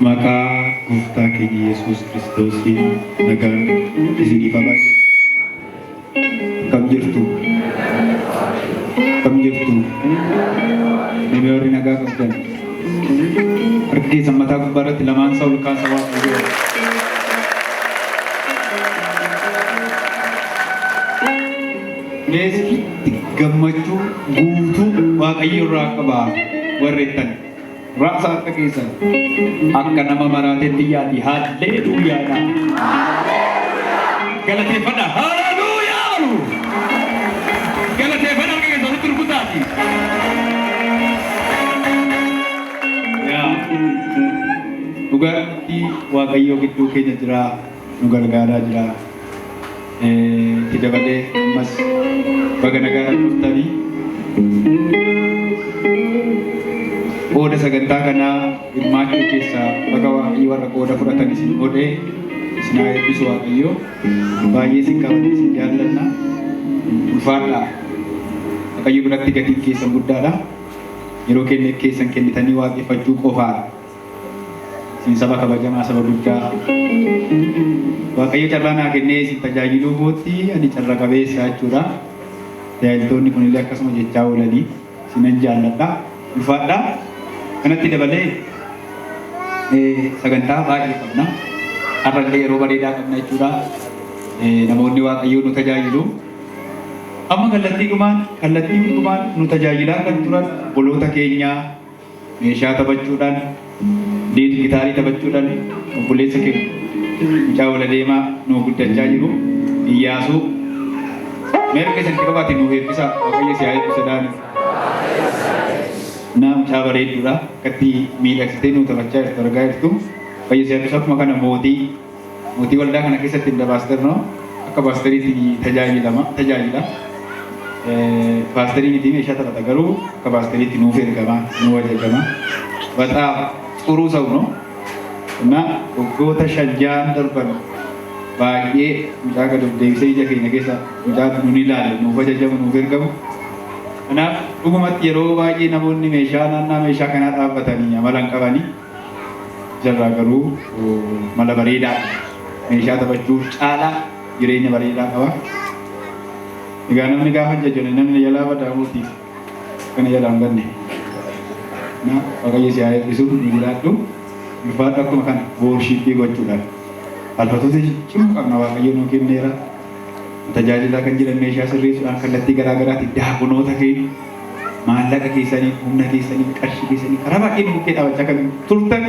Maka Gooftaa keenya Yesuus Kiristoosiin nagaan isiniif haa baay'atu. Kam jirtu? Kam jirtu? Namni warri nagaa qabdan. Harka keessan mataa gubbaa irratti lamaan isaa ol kaasa Waaqayyoo. Keessatti gammachuu guutuu Waaqayyo irraa qabaa warreettan. Raasa harka keessan akka nama maraatetti yaadi. Haalleluuyaadha. Galateeffadha. Haalleluuyaa. Galateeffadha harka keessan nutti rukutaati. Dhugaatti Waaqayyo gidduu keenya jira, nu gargaaraa jira. Itti dabalee ammas baga nagaan dhuftanii qooda sagantaa kanaa hirmaachuu keessaa baga Waaqayyo warra qooda fudhatan isin godhee isin haa eebbisu Waaqayyo. Baay'ee isin qabate isin jaalladha. Ulfaadhaa. Waaqayyo biratti gatiin keessan guddaadha. Yeroo keessan kennitanii waaqeffachuu qofaadha. Isin saba kabajamaa, saba guddaa. Waaqayyo carraa naa kennee isin tajaajiluu kootti ani carra qabeessa jechuudha. Tajaajiltoonni kunillee akkasuma jechaa oolanii isinan jaalladha. Ulfaadhaa. Kanatti dabalee sagantaa baay'ee qabna. Har'allee yeroo bareedaa qabna jechuudha. Namoonni Waaqayyoo nu tajaajilu. Amma kallattii dhumaan nu tajaajilaa kan turan obboloota keenyaa meeshaa taphachuudhaan, gitaarii taphachuudhaan obboleessa keenya mucaa wal deemaa nu guddachaa jiru. Iyyaasuu meerqa isatti qabaate nu eebbisa. Waaqayyo si haa eebbisu daani. Mucaa bareedduudha. Akkatti miidhagsitee nu taphachaa jirtu argaa jirtu. Waaqayyo si haa eebbisu. Akkuma kana mootii waldaa kana keessatti hin dabaasterno akka baasteriitti tajaajila. Baasteriin itti meeshaa taphata garuu akka baasteriitti nuuf ergama, nu wajjagama. Bataaf xuruu sa'u no. እና waggoota 5 darban baay'ee mucaa gad of deebisee ija keenya keessa mucaa nuun ilaalu, nuuf ajajamu, nuuf ergamu. Kanaaf dhugumatti yeroo baay'ee namoonni naannaa meeshaa kanaa dhaabbatanii amala hin qabanii jarraa garuu mala bareedaa meeshaa taphachuuf caalaa jireenya bareedaa qaba. Egaa namni gaafa jajjone namni jalaa badaamuuti kana jalaa hin ganne. Waaqayyo si haa eebbisu nu jiraadhu. Ulfaadha akkuma kana worshiippii gochuudhaan alfatoota ciccimuu qabna. Waaqayyo nuu kenneera. Tajaajilaa kan jiran meeshaa sirreessuudhaan kallattii garaa garaatti daakunoota keenya maallaqa keessanii, humna keessanii, qarshii keessanii karaa baay'ee bukkee dhaabachaa kan turtan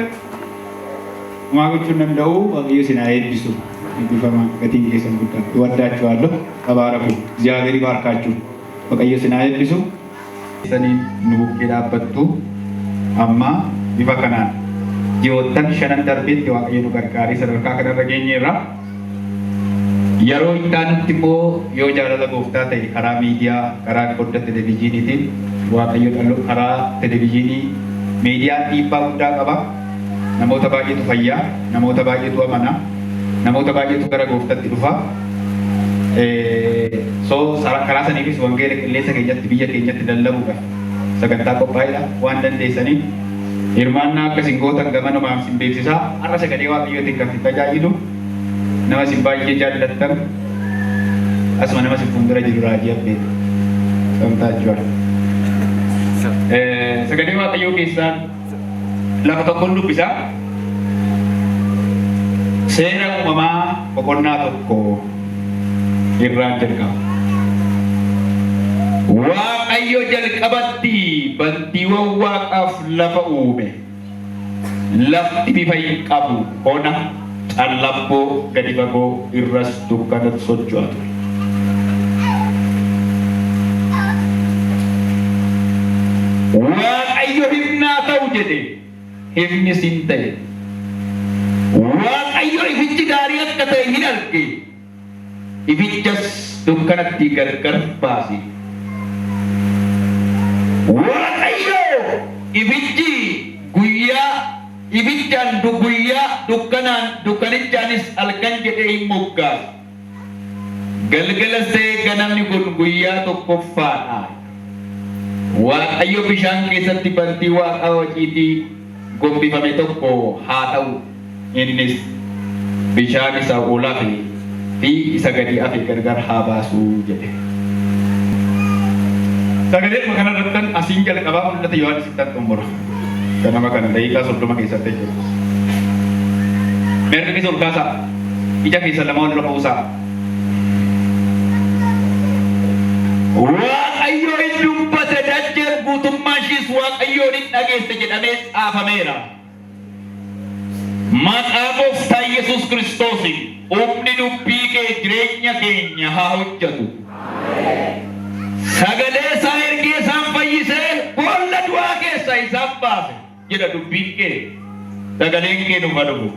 maa gochuun danda'u. Waaqayyo si haa eebbisu. Eebbifama gatiin keessan guddaa ይወዳችኋለሁ። ተባረኩ። እግዚአብሔር ይባርካችሁ። Waaqayyo si haa eebbisu. Isanii nu bukkee dhaabbattu amma bifa kanaan ji'oottan 5 darbeetti Waaqayyo nu gargaaree sadarkaa kanarra geenyeerra. Yeroo itti aanutti immoo yoo jaalala Gooftaa ta'e karaa miidiyaa, karaa qooda televezyiiniitiin Waaqayyo karaa televezyiinii miidiyaan dhiibbaa guddaa qaba. Namoota baay'eetu fayyaa, namoota baay'eetu amana, namoota baay'eetu gara Gooftaatti dhufa. Karaa saniifis wangeela qilleensa keenyatti biyya keenyatti lallabuudhaaf sagantaa qophaa'edha. Waan dandeessaniif hirmaannaa akka isin gootan gamanumaan isin beeksisaa. Har'a sagalee Waaqayyootiin kan isin tajaajilu nama isin baay'ee jaallattan asuma nama isin fuuldura jiru raajii abbeeti. Samtaa jechuudha. Sagalee Waaqayyoo keessaan lafa tokkoon dubbisaa. Seera uumamaa boqonnaa 1 irraan jalqaba. Waaqayyo jalqabatti bantiiwwan Waaqaaf lafa uume. Lafti bifa hin qabu, ona, callabboo, gadi fagoo, irras dukkanatu socho'atu. Waaqayyo himnaa ta'u jedhe, himni sin ta'e. Waaqayyo ifichi gaarii akka ta'e hin arge, ifichas dukkanatti gargar baase. Waaqayyo ifichi ibidhaan guyyaa dukkanichaanis halkan jedhee hin moggaase. Galgala see ganamni kun guyyaa tokkoffaadha. Waaqayyo bishaan keessatti bantii Waaqaa waciitii gombifame tokko haa ta'u innis bishaan isa oolaa fi isa gadi hafe gargar haa baasuu jedhe. Sagalee kana irratti asiin jalqabaa mul'ata Yohaannis itti xumura. Ganama kana daqiiqaa 30 keessatti jiru. Meerri ol kaasaa ija keessa lama ol buusaa. Waaqayyo hin dubbate dacheen guutummaa ishiis Waaqayyoon hin dhageesse jedhamee xaafameera. Maqaa Gooftaa Yesuus Kiristoosiin humni dubbii kee jireenya keenya haa hojjetu. Sagalee isaa ergee isaan fayyisee boolla du'aa keessaa isaan baase jedha dubbiin kee. Sagaleen kee nu dhufu.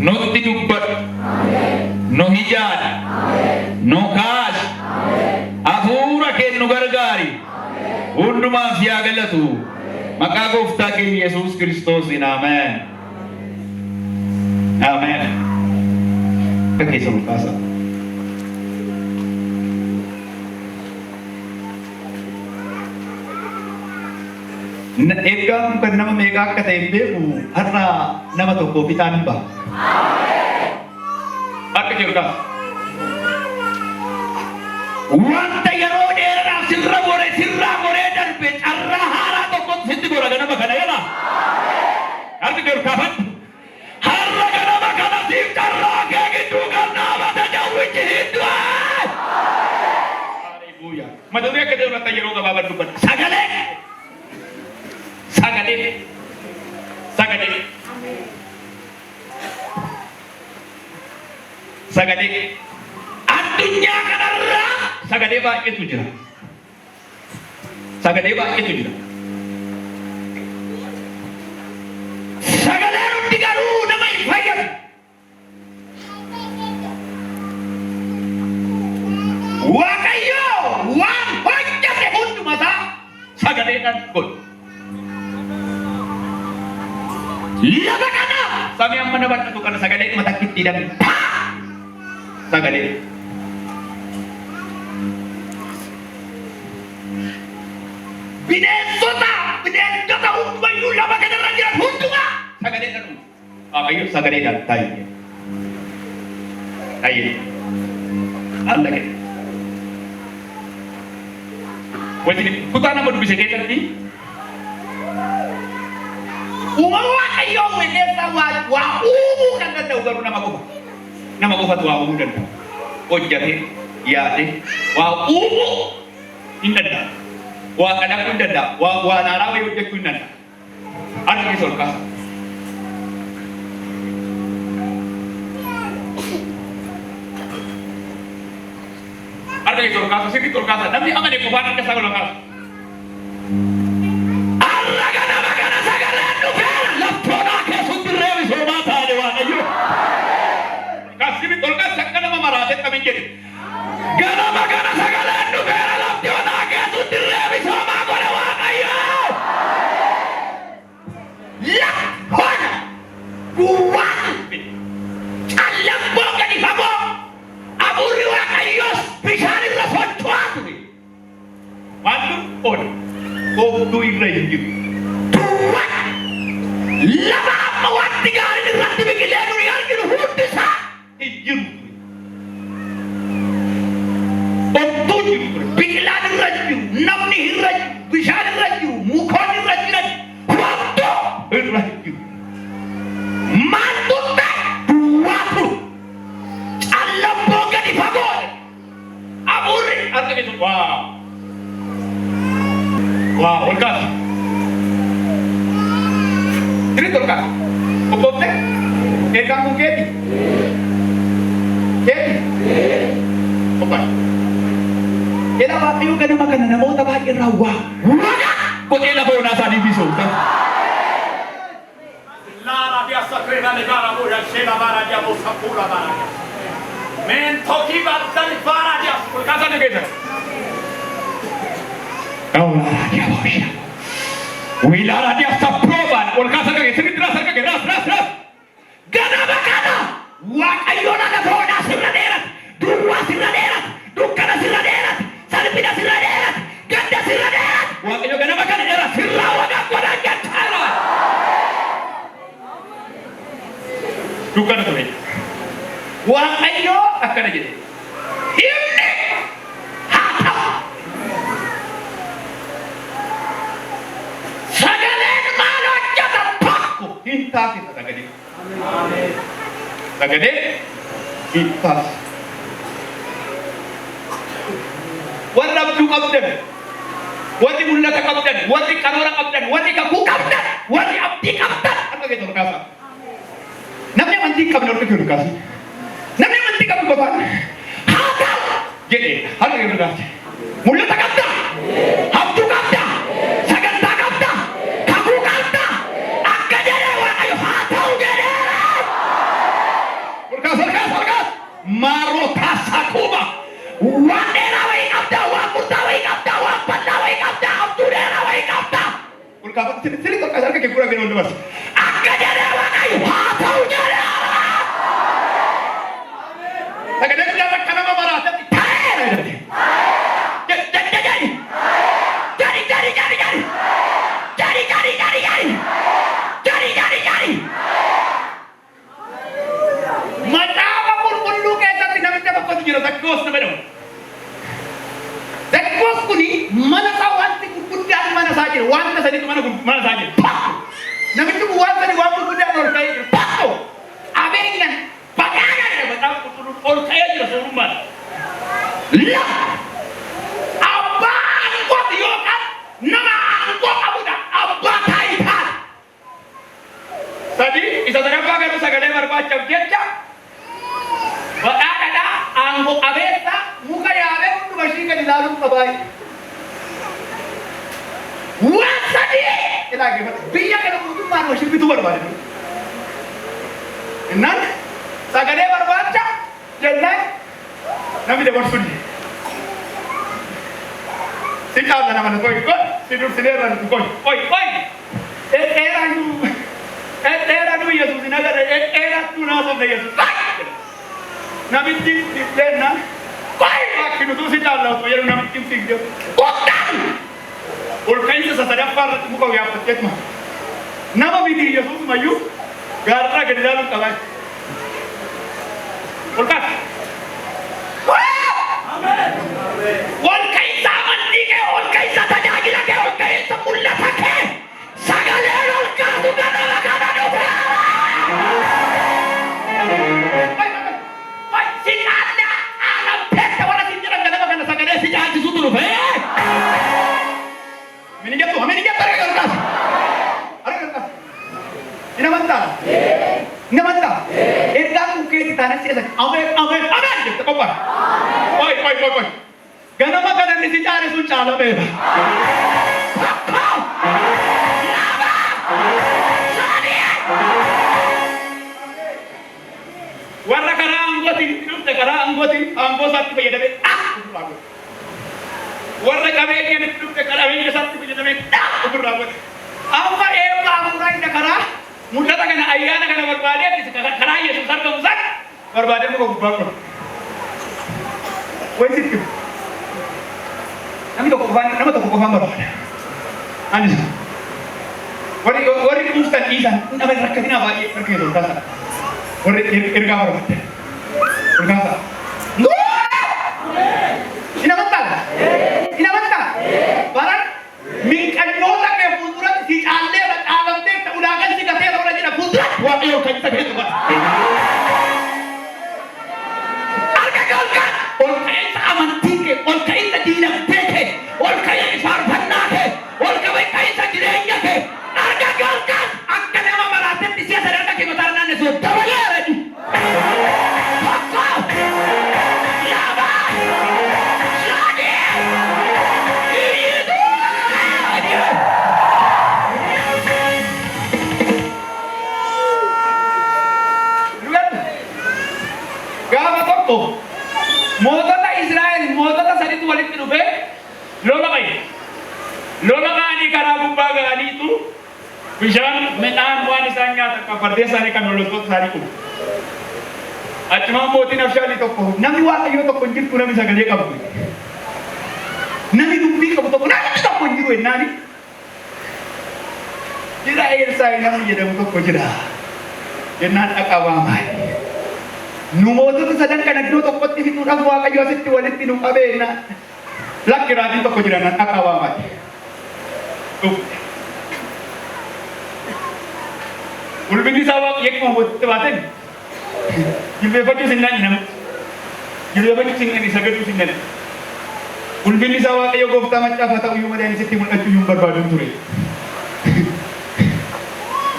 Nutti dubbadhu. Nu hijaadha. Nu kaasi. Hafuura kee nu gargaari. Hundumaaf yaa galatu. Maqaa Gooftaa keenya Yesuus Kiristoosiin ameen. Amen. Keessa ol kaasaa. Egaa kan nama meeqa akka ta'e beeku har'a nama tokko fitaan hin ba'a. Akka jiru kaasa. Wanta yeroo dheeraadhaaf sirraa goree darbe carraa haaraa tokko sitti gora ganama kana jala. Harki jiru kaafadhu. Har'a ganama kana siif carraa kee gidduu kan dhaabate jawwichi hiddu'a. Haleluuyaa. Mata duree akka jiru irratti yeroo gabaabaa dubbadha. Sagalee addunyaa kanarraa sagalee baay'eetu jira. Sagalee hundi garuu nama hin fayyadu. Waaqayyo waan hojjete hundumasaa sagaleedhaan godhu. Lafa kana samii amma nama dhatu kana sagalee dhuma takkitti hidhame. Sagalee. Bineensota hundumayyuu lafa kanarra jiran hundumaa sagaleedhaan dhufu. Waaqayyo sagaleedhaan taa'ee. Allaqe. Wajjin kutaa nama dubbise keessatti uumama Waaqayyoo weelleessaa waa uumuu kan danda'u garuu nama qofatu waa uumuu danda'u. Hojjate yaade waa uumuu hin danda'a. Waa kadhaquu hin danda'a. Waa naaraa wayii hojjechuu hin danda'a. Harki keessa ol kaasa. Harka keessa ol kaasa. Sirriitti ol kaasa. Namni amane qofaan harka isaa ol kaasa. Ganama kana sagaleen dhufeera lafti onaa keessutti reebisoomaa godhe Waaqayyo. Lafa duwwaa callamboo gadi fagoo hafuurri Waaqayyoos bishaan irra socho'aa ture. Waan oole oobduu irra hin jiru. Duwwaa lafa amma wanti gaariin irratti biqilee nuyi arginu hundi isaa hin jiru. Biqilaan irra jiru, namni irra jiru, bishaan irra jiru, mukoonni irra jiran hunduu irra jiru. Maaltu ta'e duwwaatu callamboo gadi fagoodhe hafuurri harka keessa waa ol kaasa. Sirriitti ol kaasa. Obboofte eegaan kun keeti. Obboofte. Ela Waaqayyo ganama kana namoota baay'ee irraa waa godhee lafa onaa isaanii bisoomta. Lara dia sakrena negara boya shela bara dia mosapura bara. Men toki battali bara dia kasa negeta. Lara dia bosha. Wilara dia saproban ol kasa negeta sini terasa ke ras. Ganama kana Waaqayyo na lafa onaa sirra dheerat. Duwwaa sirra dheerat. Dukkana sirra dheerat. Salpina sirra dheerat. Ganda sirra dheerat. Waaqayyo ganama kana dheerat sirraa wagaa godhan jechaadha. dukkana ture. Waaqayyo akkana jedhe. Himni haa ta'u. Sagaleen maal hojjeta tokko hin taasisa sagalee. Sagalee hin taasisa. Warra abduu qabdan, warri mul'ata qabdan, warri karoora qabdan, warri kakuu qabdan, warri abdii qabdan akka keessa ol kaasa. Namni amantii qabne ol keessa ol kaasa. Namni amantii qabne qofaan haa ta'u jedhee harka keessa ol kaasa. Mul'ata qabda, abduu qabda, sagantaa qabda, kakuu qabda, akka jedhee waaqayyo haa ta'u jedheera. Ol kaasa, ol kaasa, ol kaasa. Maaroo taasaa kuuma. Waan dheeraa wayii qabda, waan murtaa wayii qabda, waan bal'aa wayii qabda, abduu dheeraa wayii qabda. Ol kaasa, sirrii ol kaasa harka kee gurra gadi ol dabarsa. Akka jedhee waaqayyo haa ta'u jedheera. Sagalee guddaa akka nama maraatatti ta'eera jedhate. Macaafa qulqulluu keessatti namicha tokkotu jira Zakkoos nama jedhamu. Zakkoos kuni mana isaa wanti gurguddaan mana isaa jira. Wanta sadiitu mana isaa jira. Namichi kun waan sadi waan gurguddaan ol ka'ee jira. Pakko abeenyan baqaana jedha macaafa qulqulluu ol ka'ee jira soorummaan. Lama abbaa aangooti yookaan nama aangoo qabudha. Abbaa taayitaan. Sadi isa sadaffaa garuu sagalee barbaachaaf jecha badhaadhaa aangoo qabeessa muka yaabee hunduma ishii gadi ilaaluun qabaayi. Waan sadii ilaageffata biyya kana mootummaan washii bituu barbaade. Innaan sagalee barbaacha jennaan namni dabarsuun si caala nama na koi si dursineerra nu koi dheeraa nu Yesuus hin agarre dheeraa tu naasofne Yesuus namichi dheennaan koi akki nutuu si caala osoo jedhu namichi hin fiigde kottaan ol ka'iinsa isa sadaffaa irratti muka yaabbatteetuma nama miti Yesuus mayyuu gaarraa gadi ilaaluun qabaa ol kaasa. Ol ka'iinsa amantii kee, ol ka'iinsa tajaajila kee, ol ka'iinsa mul'ata kee sagaleen ol kaasu ganama kana dhufe. Si caala aanamteessa warra si jiran ganama kana sagalee si caalchisuutu dhufe. Mini jettu arga ol kaasa. Arga ol kaasa. Ina amantaa? Ina amantaa? Ergaan kun keessa taanaan si eessa? Ameen jette qophaa'a. Oi. Ganama kana ni si caale sun caalameera. Warra karaa aangootiin dhufte karaa aangootiin aangoo isaatti fayyadamee warra qabeenyaan dhufte qabeenya isaatti fayyadamee ofirraa godhe. Amma eebba afuuraa inni karaa mul'ata kana ayyaana kana barbaadee karaa Yesuus argamu san barbaadee muka gubbaa godha. Wajibnya, kami toko kofan berapa? Anies, wari Ustaz Isan, nama rakyatnya apa? Pergi itu rasa, wari irga berapa? Irga. Ina mantap. Barang mingkan nota ke kulturan si ande alam teh udahan si katanya orang jadi kulturan. Wah, iyo kita gitu kan. Ol ka'iinsa amantii kee, ol ka'iinsa diinagdee kee, ol ka'iinsa faarfannaa kee, ol ka'iinsa jireenya kee, arga galkaan akka nama maraatetti siya sadarkaa kee mataa naannessu dabaleera jedhu. Tokko, lama, sadii, gaafa tokko mootota Israa'el mootota sadiitu walitti dhufe lola bahe. Lola ga'anii karaa gubbaa ga'aniitu bishaan midhaan waan isaan nyaatan kan fardeen isaanii kan loltoota isaanii qabu. Achumaan mootiin Abshaalii tokko namni waaqayyoo tokko hin jirtu namni sagalee qabu. Namni dubbii qabu tokko namni tokko hin jiru jennaani. Jira Elsaa'i namni jedhamu tokko jira. Jennaan dhaqabamaa. Nu mootota sadan kana iddoo tokkotti fixuudhaaf Waaqayyo asitti walitti nu qabeena. Lakki raajiin tokko jira nan dhaqabamaa. Ulfinni isaa Waaqayyo akkuma mootitti baatan jilbeeffachuu sin nani nama. Jilbeeffachuu sin nani sagaduu sin nani. Ulfinni isaa Waaqayyo gooftaa macaafa ta'u iyyuu malee sitti mul'achuu iyyuu barbaadu ture.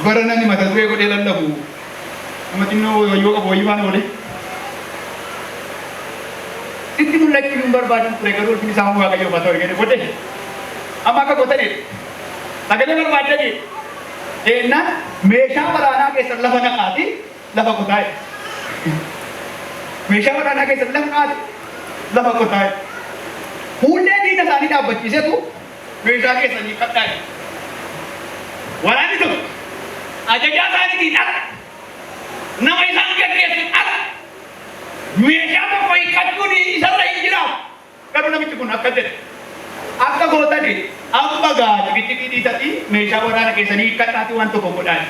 Bara namni mata duree godhee lallabu nama xinnoo yoo qabu wayii waan oole. Sitti mul'achuu iyyuu barbaadu ture garuu ulfinni isaa Waaqayyo haa ta'u ergee godhe. Amma akka gootanidha. Sagalee barbaadanii eenyaan meeshaa waraanaa keessa lafa naqaati lafa qotaa'e. Meeshaa waraanaa keessa lafa naqaati lafa qotaa'e. Fuullee diina isaanii dhaabbachiisetu meeshaa keessanii kadhaa'e. Waraanni tokko ajajaa isaaniitiin ala nama isaan gaggeessu ala meeshaa tokko hiikkachuun isarra hin jiraatu. Garuu namichi kun akka jedhe akka gootani amma gaa xixiqqii dhiisatti meeshaa waraana keessanii hiikkadhaati waan tokko godhaan.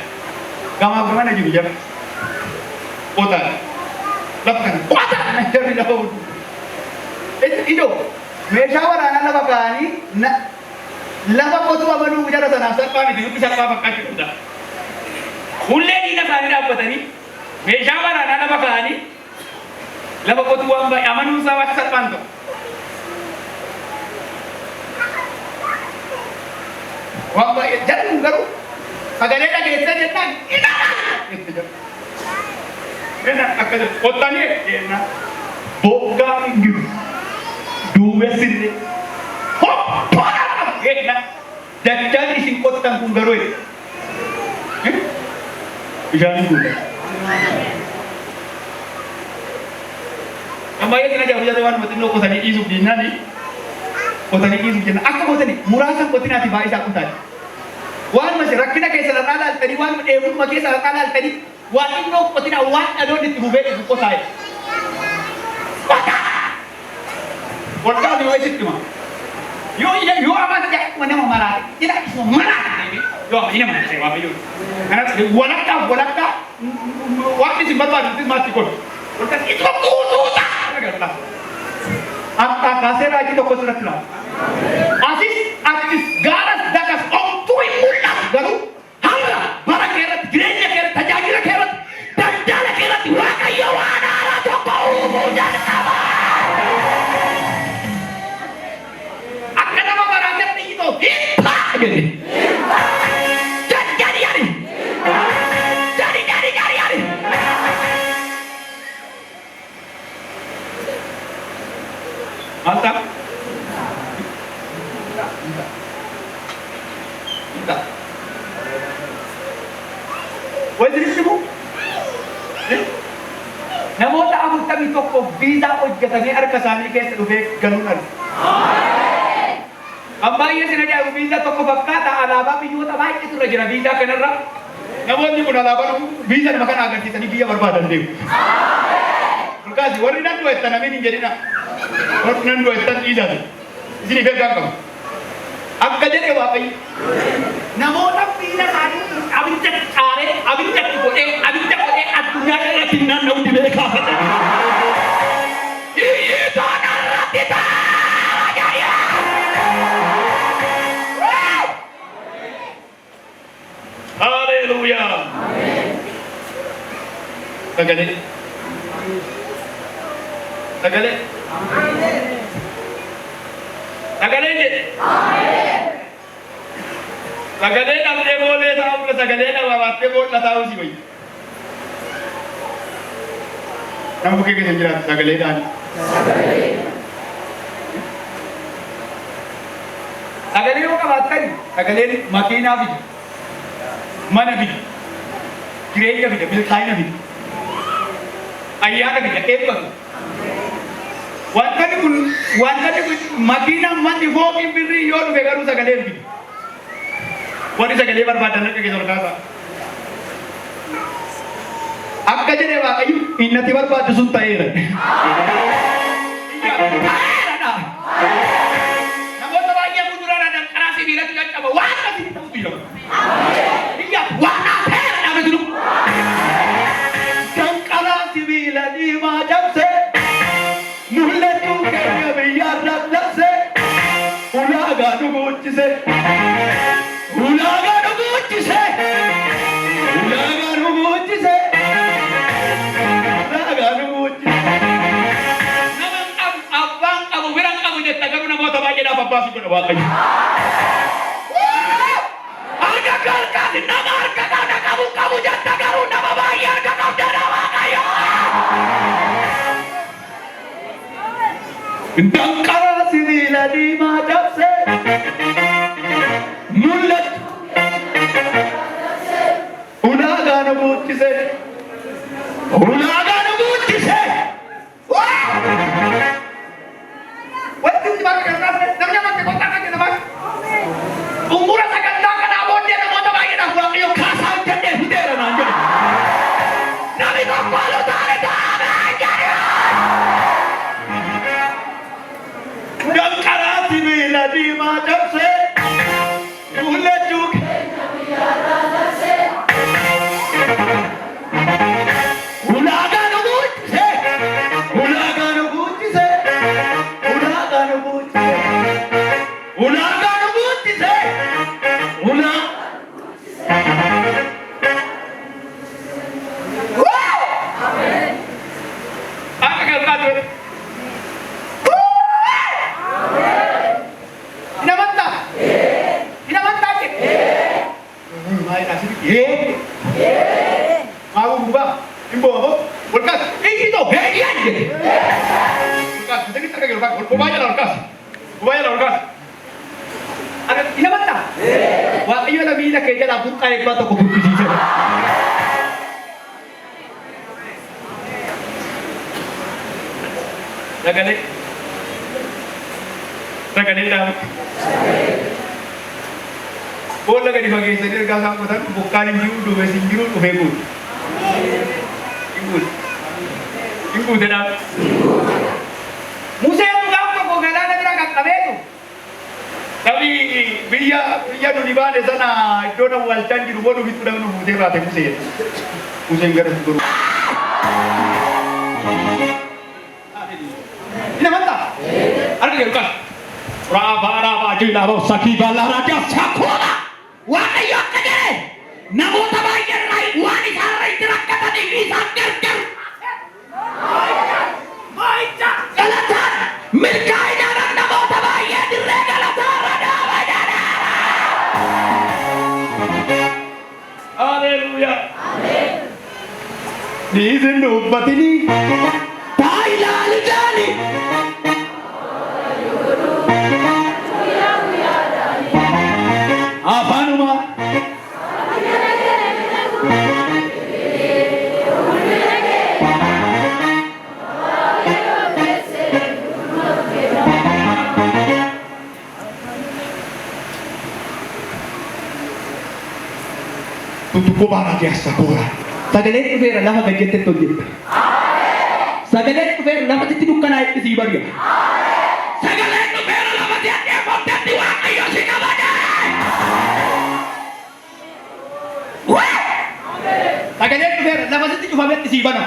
Gamaaf gamana jiru jira. Qotaan lafa kana qotaan jarri lafa hudu. Idoo meeshaa waraanaa lafa kaa'anii lafa qotuu amanuu jara sanaaf salphaa miti yookiin salphaa fakkaachuudha. Fuullee diina isaanii dhaabbatanii meeshaa waraanaa lafa kaa'anii lafa qotuu waan baay'ee amanuu isaa waan salphaan ta'u. Waan baay'ee jarri garuu sagalee dhageessee jennaan jennaan akka jedhu qottanii jennaan boggaa hin jiru. Duumessinne hoppaadha jennaan dachaan isin qottan kun garuu bishaan kun ammayyaa kana jaabu waan xinnoo qotanii dhiisuuf diinnaani qotanii dhiisuuf jenna akka qotanii muraasan qotinaati baay'ee isaa qotaani waan masi rakkina keessa lafaa laaltanii waan dheebummaa keessa lafaa laaltanii waan xinnoo qotinaa waan dhaloonni itti bubee dhufu qotaa'e Walqabi wajib cuma. Yo apa saja mana marah, tidak semua marah. Yo ini mana saya apa yo. Karena walakka, waktu si bapak itu mati kon. Walakka itu kututa. Apa kasih lagi toko surat lah. Asis garas dagas tui mulas garu. Hala, bara kerat, gereja kerat, tajajira kerat, dandala kerat, Waaqayyo ana toko umujan sama. Jadi. Mantap. Minta. Wajib semua. Namoota afurtamii tokko viizaa hojjetanii harka isaanii keessa dhufee galuudhaan. Ambaay'ee sina jaabu viizaa tokko fakkaata alaabaa biyyoota baay'eetu irra jira viizaa kanarra. Namoonni kun alaabaa viizaa nama kana agarsiisanii biyya barbaadan deemu. Mulkaasi warri nan du'ettan namiin hin jedhina. Warri nan du'ettan dhiisaati. Isin ifee kan qabu. Akka jedhe Waaqayyo. Namoota viizaa isaanii abidda qaaree abidda godhee addunyaa irratti naanna'u dibee kaafate. Iyyiitaan irratti taa'aa. Haleluya. Sagale. Sagale namne boleh tahu ke sagale nama mati boleh tahu sih boy. Nama bukan kita jelas sagale dan. Sagale itu apa kan? Sagale makina biji, mana biji, gereja biji, bilkainya biji, ayah biji, apa? Wanti kun makina mandi hoki biri yoru begaru sagale biji. Wani sagale barbaadan akka keessa olkaasa. Akka jedhe Waaqayyo innati barbaadu sun ta'eera. Namoota baay'ee fuulduraadhaan karaa sibiilatti caccaba waan asii ta'utu jira. Biyya waan ta'eera dhaabatu jiru. baasi godha Waaqayyo. Harka galkaati nama harka qabda qabu jetta garuu nama baay'ee harka qabda Waaqayyo. Danqara sibiila diimaa cabsee mul'atu ulaagaa nu guutisee wanti nuti bakka kanarraa namni amantii kottaa kan jedhamaa umura sagantaa kanaa booddee namoota baay'eedhaaf Waaqayyo kaasaa hojjennee fideera naan jedhe namni tokko halluu taa'ee taa'amee jedhe danqaraa sibiila diimaa cabsee mul'achuu Waaqayyo na miila kee jalaa burqaa eebbaa tokko burqisiise. Sagalee dhaabatti. Boolla gadi fageessanii ergaa isaan qotan bokkaan hin jiru duumessi hin jiru dhufee guutu. Hin guute dhaabatti. Museen gaaf tokko galaana bira qaqqabeetu. Tapi biyya nuni baane sana iddoo nama walchaan jiru boonu bitu namni fuutee baate Museen. Museen gara gurguru. Ini mantap. Arga garu kan. Raba jila ro saki bala raja sakura. Waaqayyo akkana namoota baay'ee irraa waan isaarra itti rakkatan isaan gargaaru. Galataan milkaa'inaan namoota baay'ee dirree galataarra dhaabadha. Haleluuyaa. Ameen. Diisin dubbatini. Taayilaalu jaani. Afaanuma. Tutuko bara biasa kora. Sagalee dhufeera lafa gajjette hojjetta. Sagalee dhufeera lafa itti dukkanaa itti sii bari'a. Sagalee dhufeera lafa itti adeemamtetti Waaqayyo si kabajaa. Sagalee dhufeera lafa itti cufametti sii bana.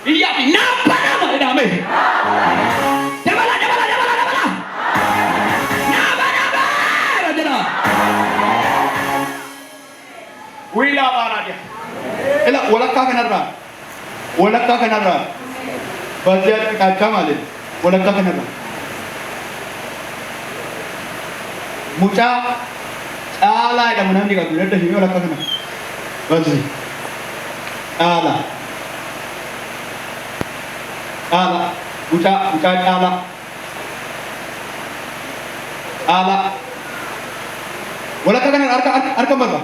Iyyaa fi naamba nama jedhame. Dabala. Naamba jedha. Wila bara dia. Ela walakkaa kanarraa. Baay'ee kaachaa malee walakkaa kanarraa. Mucaa caalaa jedhamu namni qabu dadda himee walakkaa kana. Baay'ee caalaa. Mucaa caalaa. Walakkaa kana harka marra.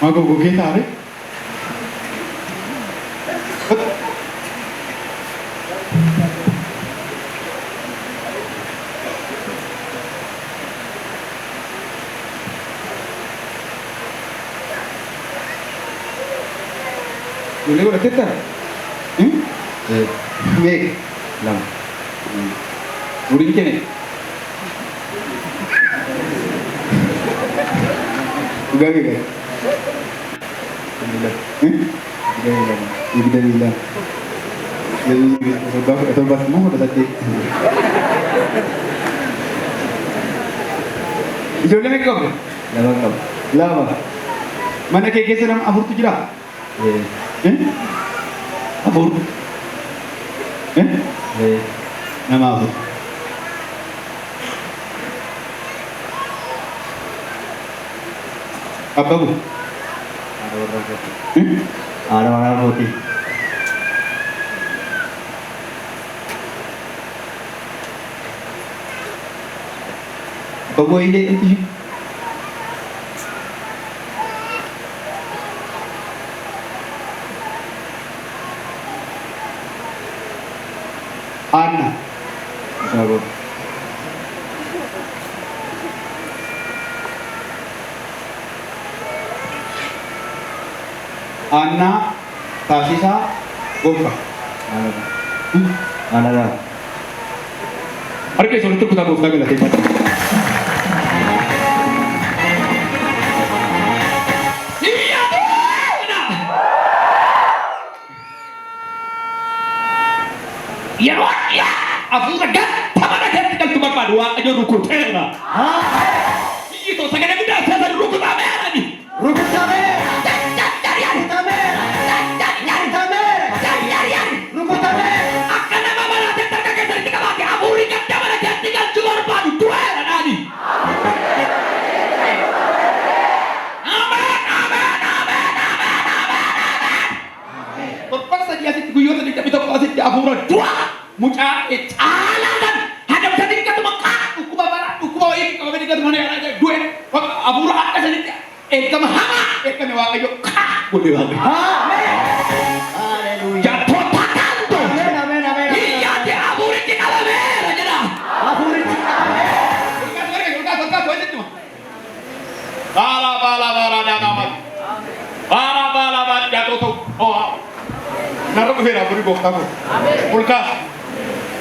Mago kita ada. Boleh udah kita? Baik. Lama. Uring kene. Udah gitu. Alhamdulillah. Sebab semua udah tadi. Ijoollee meeqa qabda? Lama qaba. Lama. Mana kee keessa nama afurtu jira? Afur. Nama afur. Apa bu? Ada warna putih. Hmm? Ada warna putih. Apa bu ini itu? Anna. Apa? Anna Tasisa Gompa. Ada. Ada. Harga itu kita buka lagi lah. Iya, benar. Ya, ya. Aku ragat, apa ragat tinggal cuma padua aja rukun tera. Itu sekarang udah saya rukun kamera nih. Rukun kamera. Carian. Kamera. Carian. Kamera. Carian. Rukun kamera. Akan nama mana terkaget dari tiga mati. Amurikan mana dia tinggal cuma padu dua nani. Terpaksa dia sih guyur tadi tapi tak kasih dia aburan dua muka alasan ada bisa tingkat mengkat uku bapak ini kalau tingkat mana yang ada dua aburan ada saja kamu hama kami wakai yo boleh wakai Haleluya. jatuh pakan tuh Amin, amin, amin. iya dia aburan di kalamera aja dah Aburin si kamera. Bala jatuh tuh. Oh. Naruh ke beri bok kamu. Kulkas.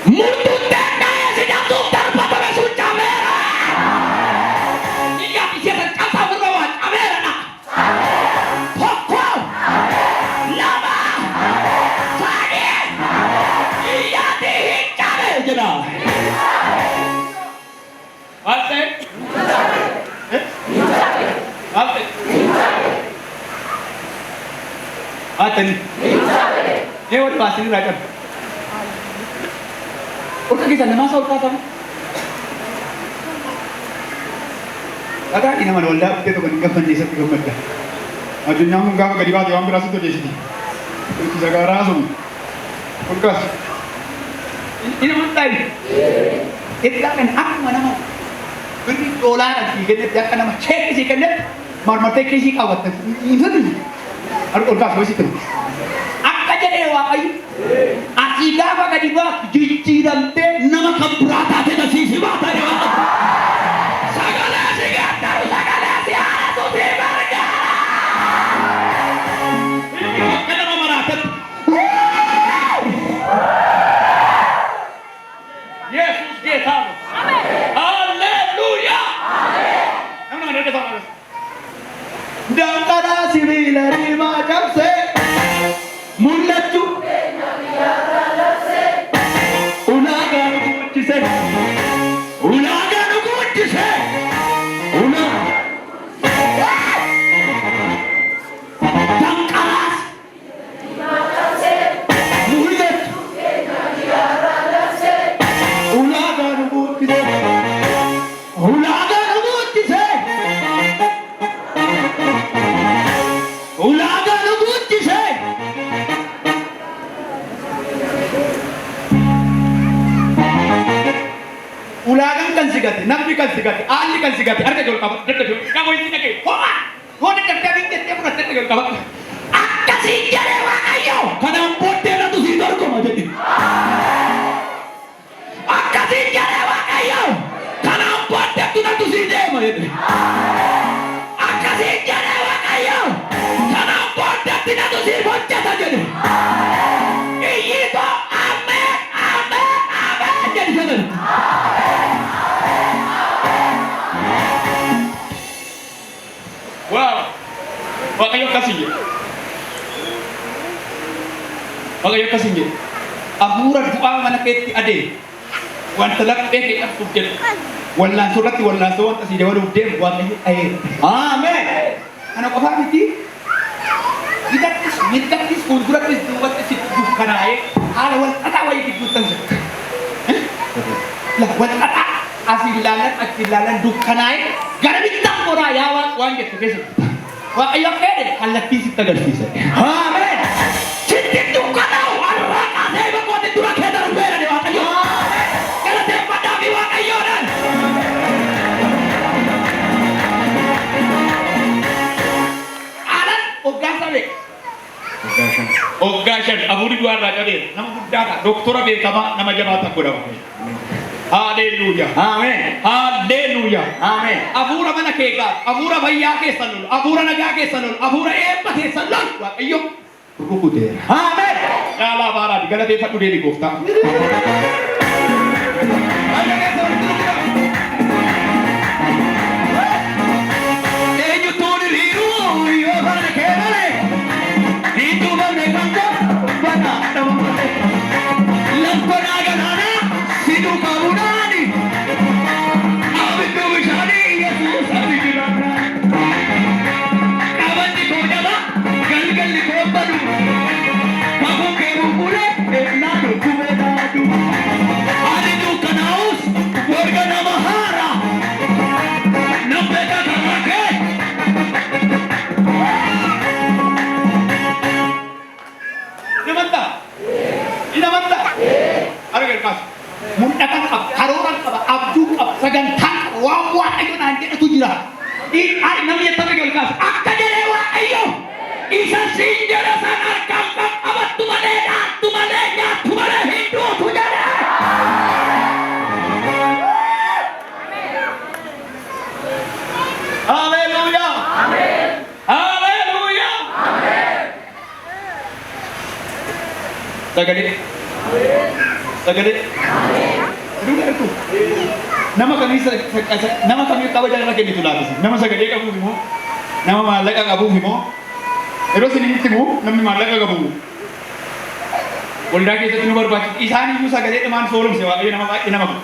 Mulut tenda sedang tukar papa masuk kamera. Iya bisa terkata berlawan kamera nak. Pokok. Lama. Tadi. Iya dihingkar aja dah. Ate. Ate. Ate nih. Ini udah pasti raja. Udah kisah nama soal kata. Kata ini mana walda kita kan kapan desa tiga mereka. Aduh nyamuk gak gadi batu hampir asal tuh di sini. Itu jaga rasum. Kulkas. Ini mantai. Itu kan aku mana mau. Beri dolar lagi kan dia kan nama cek sih kan dia. Mata kisi kawat. Ini tuh. Harus kulkas bos itu. Akka jadi wakai. Akidah baka di bawah ciciran teh nama keberatan teh sisi mata ya. Segala segala segala segala tuh berharga. Ini kan nama meratet. Yesus dia tahu. Haleluya. Amin. Nama ada sama. Dan kada sibila di macam se. Mulatu. Unaga nukuti se. Unaga nukuti se. Tangkalas. Mulut. Unaga nukuti se. Unaga nukuti se. Unaga nukuti se. Ulagan kan sigati, nabi kan sigati, ahli kan sigati, harga jual kabar, harga jual, kamu ini lagi, wah dekat kami dia pernah harga jual kabar, akka sih jadi wakayo, karena bodoh itu sih dorong aja nih, akka sih jadi wakayo, karena bodoh itu sih demo aja nih, akka sih jadi wakayo, karena bodoh itu sih bocah aja nih, itu amin, jadi sana. Wow, makanya kasih ya. Makanya kasih ya. Aburan buang mana keti ade. Wan telak peke absubjen. Wala surat wala surat kasih dewa dem buang ini air. Amin. Ano ka ba miti? Kita kis kurat kis duat kis kana air. Ala wal atawa ikut sa. Lah wal asilalan dukkanaa'e gara bittaan qoraa yaa waan jettu keessatti. Waaqayyo fedhe kallattii sitti agarsiisa. Ameen. Sitti dukkanaa'u har'a kaasee bakkoonni dura keessa dhufeera ni Waaqayyo. Galateeffadhaa fi Waaqayyoodhaan. Alan hoggaansa beek. Hoggaashan abuuri du'aarraa qabeera. Nama guddaadha. Doktora beekamaa nama jabaatan godhama. Haleluuyaa. Ameen. Haleluuyaa. Ameen. Abuura mana keegaa, abuura fayyaa keessa lolu, abuura nagaa keessa lolu, abuura eebba keessa lolu. Waaqayyo rukuteera. Ameen. Caalaa baaraadhi galateeffadhu deebi gooftaa. Eenyutuun hiriiruu yoo baane kee malee hiituu galmee kan godhu banaa nama malee lakkoonaa galaanaa siduu qabuudhaani abiddu bishaanii yesuus abdi jiraannaa qabanni koo jaba galgalli koo badu kakuu kee bubbulee eegnaa dhukkubee daadu ani dukkanaa'us warga nama haara nambeeka karaa kee Inamanta. Inamanta. Arga kas. Mudahkan ab, karoran ab, abdul ab, sagantan wawa ayo nanti itu jira. Di ay namanya tapi kas. Akka jelewa ayo. Isa sinjara sana kakak abat tumalenya, tumale Hindu tujara. Haleluya. Amin. Haleluya. Amin. Sagade. Sagade. Dengar itu. Nama kami tahu jalan lagi itu lah. Nama sagade kamu semua. Nama malaka kamu semua. Terus ini semua nama malaka kamu. Boleh kita tunggu berbaca. Isani itu sagade teman forum sewa. Ini nama.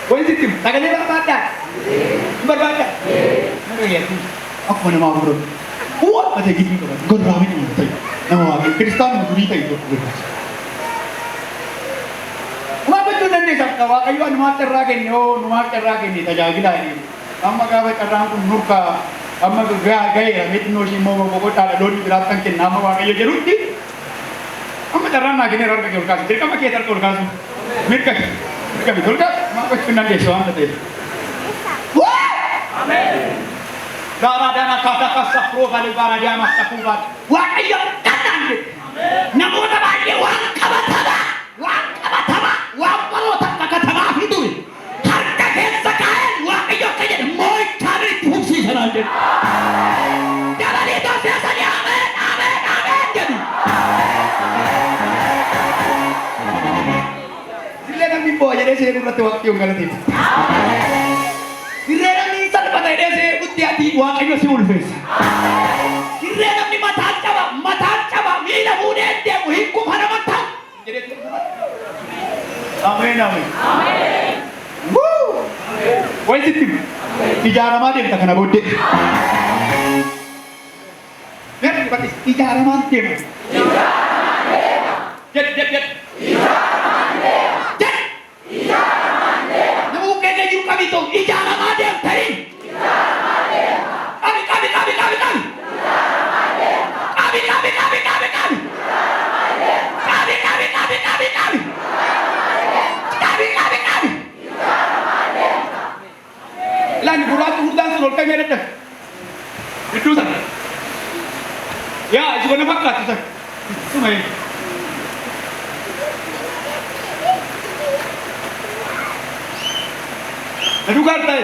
Boleh sitim. Sagade berbaca. Berbaca. Mana ya tu? Aku mana mau bro? Kuat ada gitu kan? Kau ramai ni betul. Nama Kristen Gurita itu. Kenapa tu nanti sabda? Kayu anu terragen yo, numak terragen ni tajagila ni. Amma kawe terang pun nuka, amma tu gaya mit no si mo mo ta lori beratan ke nama wa kayu jeruti. Amma terang lagi ni orang kayu kas. Jadi kamu kita terkulkas. Mereka betul kan? Mak kau kenal dia soal tu. Amin. Dana kata kasafro kali bara dia mas takubat. Wah iyo katan. Namun apa dia wang kabataba. Wang kalau tak kata itu. Harga kita kain. Wah iyo kaya moi cari fungsi saja. Jangan itu biasanya amin jadi. Silakan bimbo jadi saya berarti waktu yang kali itu. Kirena ni sana pada dia se hati wang ayo si ulfes. Kirena ni mata caba mina muda dia muhikum hana mata. Jadi amin. Woo. Why is it? Ijara mah dia tak kena bodek. Biar dibatis ijara mah dia. Jet. Namu kena juga itu ijara mah dia tadi. Lan burat hurdan sulol kami ada. Itu sah. Ya, juga nampak lah sah. Sumai. Aduh kata.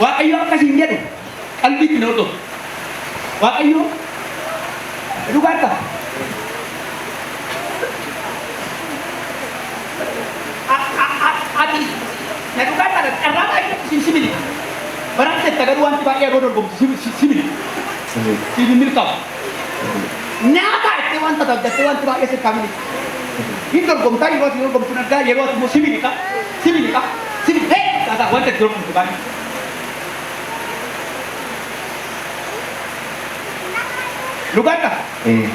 Wah ayo kasih dia tu. Kalbi kena tu. Wah ayo. Aduh kata. Adi. Aduh kata. Erang aja sini. Barang kita gaduan tiba ya rodol bom sini. Sini milkau. Napa itu wan tetap jatuhan tiba ya sekali. Indor bom tadi waktu bom tunaga ya waktu mau sini kah? Sini. Kata wan tetap bom tiba. Lu kata?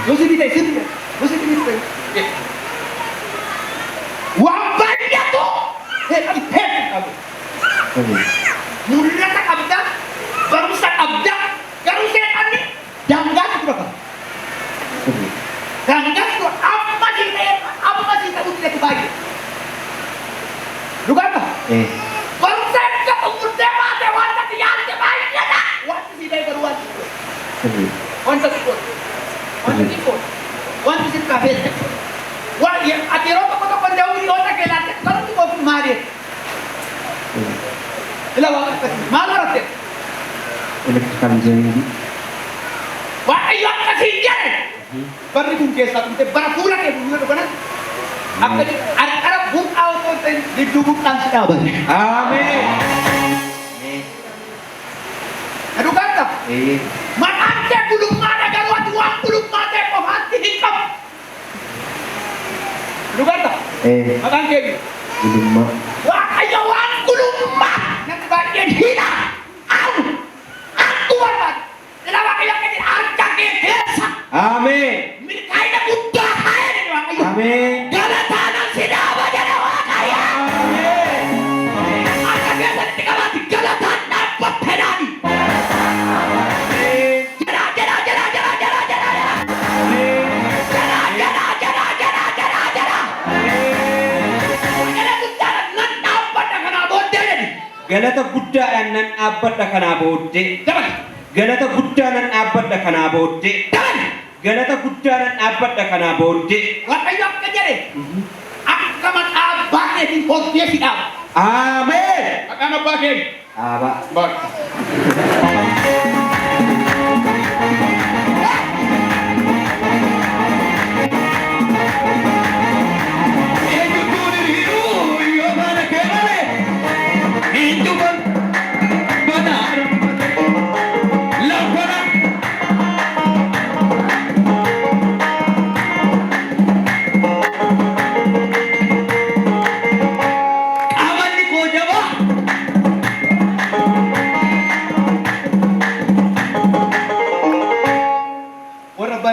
Lu sini deh. Mul'ata qabda, barumsa qabda, garuu seexan ni daangaa tura qaba. Daangaa tura amma si ta'utti ati baay'ee. Dhugaa qaba. Barumsa erga xumurtee baate wanta ati yaadde baay'eedha. Wanti si ta'e garuu wanti wanta xiqqoodha. Wanta xiqqoodha. Wanti si qabeessa. Ati yeroo tokko ndawuu dhiyoota kee laatte kanatti koofi maaliif? Ila waan akkasii maal baratte? Electrical engineering. Waaqayyo akkasii jedhe. Barri kun keessaa dhumte bara fuula kee fuula kana akka qarqara buqqaa otoo ta'in gidduu buqqaan si dhaabate. Ameen. Na dhugaa qaba. Maqaan kee gulummaadha garuu ati waan gulummaa ta'e qofaatti hin qabu. Dhugaa qaba. Maqaan kee Gulummaa. Waaqayyo waan gulummaa namni baay'een hidha. Aku barbaadu. Ila waaqayyo akka jedhe harka kee keessa. Ameen. Milkaa'ina guddaa haa jedhe waaqayyo. Ameen. Galataadhaan si dhaaba jedhe waaqayyo. Harka keessatti qabaati galataan dhaabbatteedhaani. Jara. Galata guddaadhaan nan dhaabbadha kanaa booddee. Dabali. Galata guddaadhaan dhaabbadha kanaa booddee. Dabali. Galata guddaadhaan dhaabbadha kanaa booddee. Waaqayyo akka jedhe akkama dhaabbaa keetiin hoddee si dhaaba. Ameen. Maqaan abbaa kee. Dhaaba. Bakka.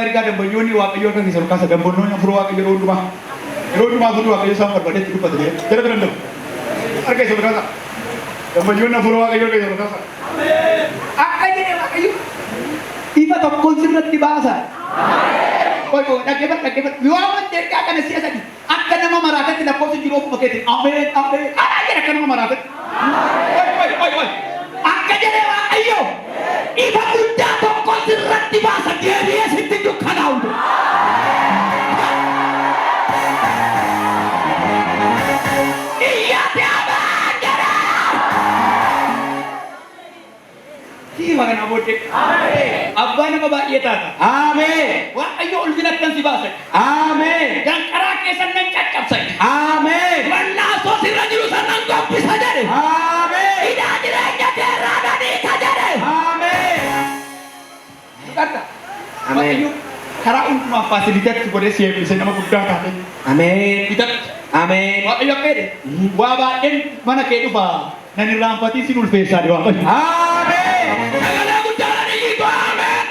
Erga dambayyoonni waaqayyoo kan isa lukaasa dambannoonni afur waaqayyo yeroo hundumaa fuudhu waaqayyo isaan barbaadetti dubbata jedhe jala biran dabu harka isa lukaasa dambayyoonni afur waaqayyoo kan isa lukaasa akka jedhe waaqayyo ifa tokkoon sirratti baasa dhaggeeffadhu yoo amanti ergaa kana si'a sadi akka nama maraatatti lakkoofsi jiru ofuma keetiin ameen anaa jedhe akka nama maraatatti akka jedhe waaqayyo ifa guddaa tokkoon sirratti baasa deebi'ee sitti dukkanaa'u. Siapa kan abote? Amin. Abba nama baay'ee taata. Ameen. Waaqayyo ulfina kan si baasa. Ameen. Dan karaa keessan nan caccabsan. Ameen. Wallaasoo sirra jiru sannan gobbisa jedhe. Ameen. Hidhaa jireenya keerraa dhaniita jedhe. Ameen. Dhugaadha. Ameen. Waaqayyo karaa hundumaa faasiliteetti godhee si eebbise nama guddaa taate. Ameen. Bitatti. Ameen. Waaqayyo akka jedhe waa baay'een mana kee dhufa nan irraanfatiin sin ulfeessaa dhe waaqayyo. Ameen. Sagalee guddaadhaan iyyiitu ameen.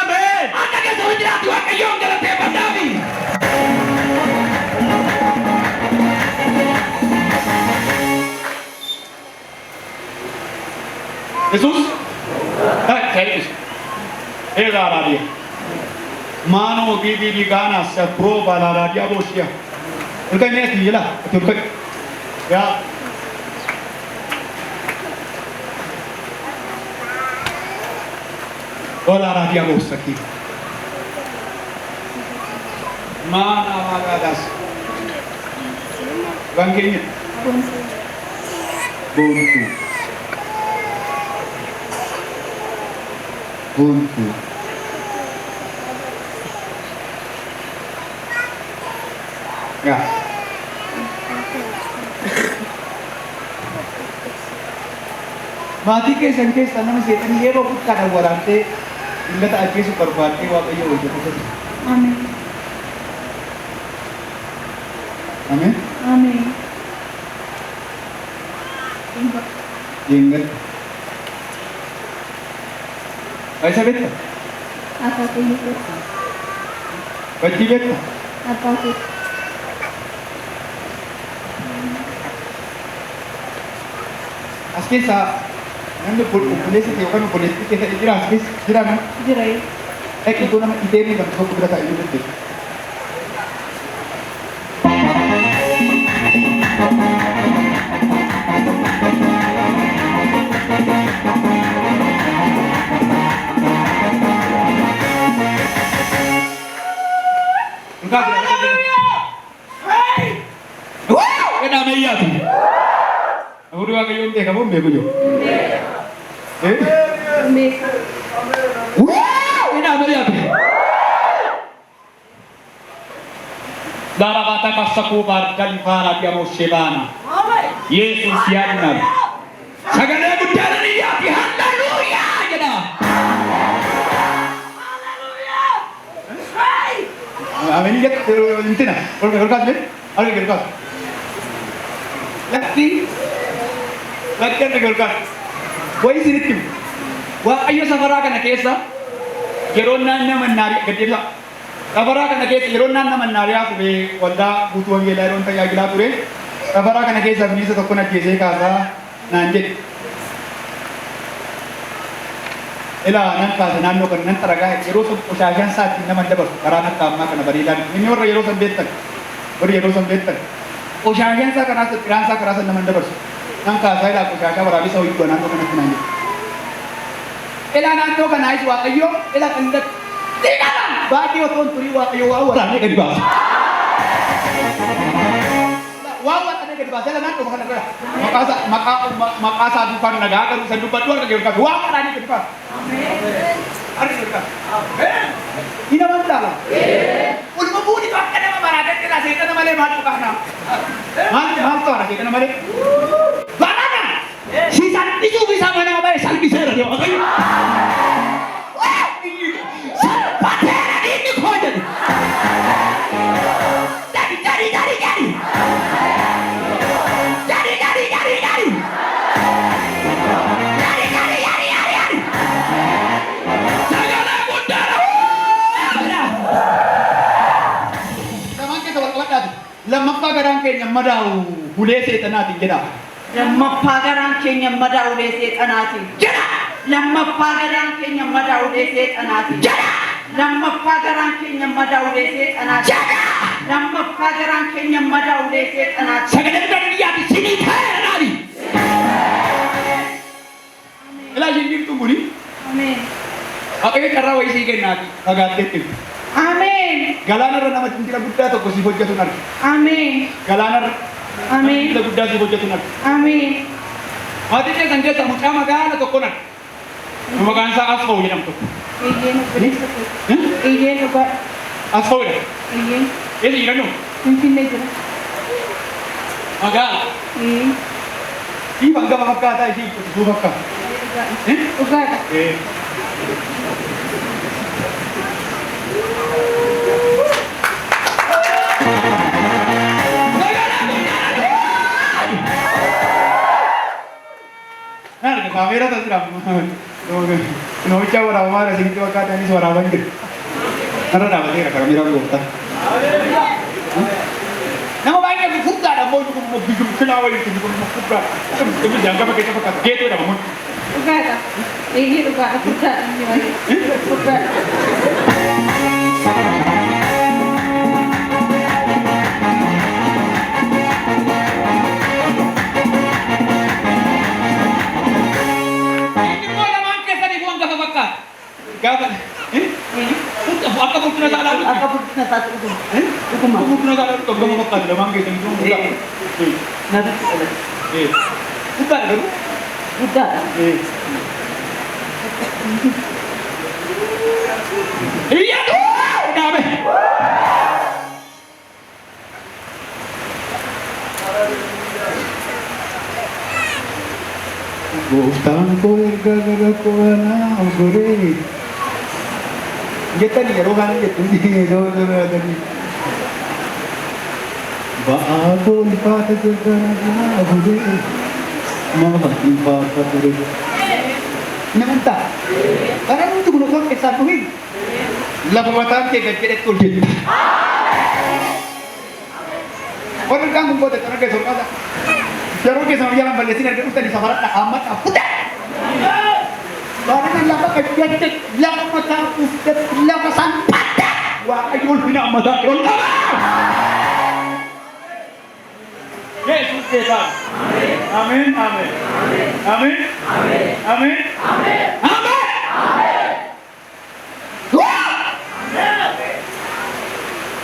Ameen. Akka keessa hojjiraatti waaqayyoon galateeffadhaafi. Yesus, saya era radia. Mano gigi di ganas sa pro bala radia bosia. Ulkan ni ati lah, ulkan. Ya. Bala radia bosia ki. Mana magadas. Bangkainya. Buntu. Buntu. Ya. Mati keessan keessa nama seexanii yeroo guddaadhaan waraantee illata ajjeesu barbaaddee waaqayyo hojjetu. Amen. Amin. Amen. Ingat. Aisyah beta. Apa itu? Bacci beta. Apa itu? As keessa namni obboleessa ta'e yookaan obboleettii keessa jira as keessa jira nama. Jira. Iddoo nama itee kan tokko bira taa'ee jiru. Kena meya tu. Aku dua kali untek kamu beku jo. Amen. Kena meya tu. Dara kata kasaku barkan para dia musibana. Yesus yanar. Sagala budara ni ya haleluya jeda. Amin lihat inti na. Orang kerkas ni, orang kerkas. Lagi kerkas. Wah ini sini tim. Wah ayo safara kan kesa. Yeronan nama nari kedua. Safara kan kesa yeronan nama nari aku be wanda butuan gila yeron tanya gila pure. Safara kan kesa bini se tokko na kese kasa nanjit. Ila nan ka nan no kan nan taraga yero so ushagan sa tin naman dabar karana kama kana barilan ini orang yero sambetan bari yero sambetan ushagan sa kana tiran sa karasa naman dabar nan ka sai da ushaga barabi sa ito nan to kana tunani ila nan to kana ai wa ayo ila kandat tinggalan bagi oton turi wa ayo wa Tanya ke di bawah. wa tane ke bahasa nan to kana makasa dupan naga ka sa dupan duar ke ka wa tane ke pas Ari ka ina mandala ul mabuni to kana mabarata ke la seta na male mat ka na mat to ara ke na male barana Si san itu bisa mana apa? San bisa dia. San patera ini kau jadi. Lammaffaa garaan keenya madaa'u ulee seexanaatiin jedha. Lammaffaa garaan keenya madaa'u ulee seexanaatiin jedha. Lammaffaa garaan keenya madaa'u ulee seexanaatiin jedha. Lammaffaa garaan keenya madaa'u ulee seexanaatiin jedha. Lammaffaa garaan keenya madaa'u ulee seexanaatiin. Sagalee biyyaatti sinii ta'eeraani. Ilaa isheen jirtu kuni Amen. waaqayyo carraa wayii sii kennaati fagaatteetti. Ameen. Galaanarra nama cintila guddaa tokko siif hojjetu arge. Ameen. Galaanarra nama Ameen. cintila guddaa siif hojjetu arge. Ameen. Maatii keessan keessa mucaa magaala tokko arge. Maqaan isaa Asfa'u jedhamu tokko. Iyyeen obboleessa koo. Iyyeen dhugaa. Asfa'u jedhama. Iyyeen Eessa jiran Finfinnee jira. magaala. Dhiifa gama fakkaataa ishee ibsituu fakkaata. Dhugaadha. Nah, kamera tak siram. Namicha waraabaa irra sinitti fakkaata innis waraabaa hin jiru. Narra dhaabateera kamera goofta. Nama baay'ee furdaadha immoo biqilaa walitti furdaa. Inni jangaba keessa fakkaata. Geetuu jedhama mun. Dhugaadha. Iyyee dhugaadha. Furdaadha inni wayii. Furdaadha. Gaafa akka furtuna saalaa Akka furtuna isaatti dhuguma. furtuna saalaa gama fakkaatu lamaan keessanii sun guddaa. Natti dhalate. Guddaadha garuu. Guddaadha. Iya tuh, dame. Gooftaan koo erga gara koo naa ogoree. Jettanii yeroo kana jettu ba'aa koo ulfaata jajjabaa ogoree. Maaf ulfaata ture. Namanta. Karena untuk menukar kesan tuhin. Lalu mataan kek kek tulis. Orang kan membuat tenaga surga. Yeroo keessa jalan balleessin erga dhuftanii safaradha amma fuudhe. Baarina lafa gajjatte lafa mataa uffatte lafa sanpatte waaqayyo ulfina ammataa ol qaba. Yesus keessa. Amen. Amen. Amen. Amen. Amen.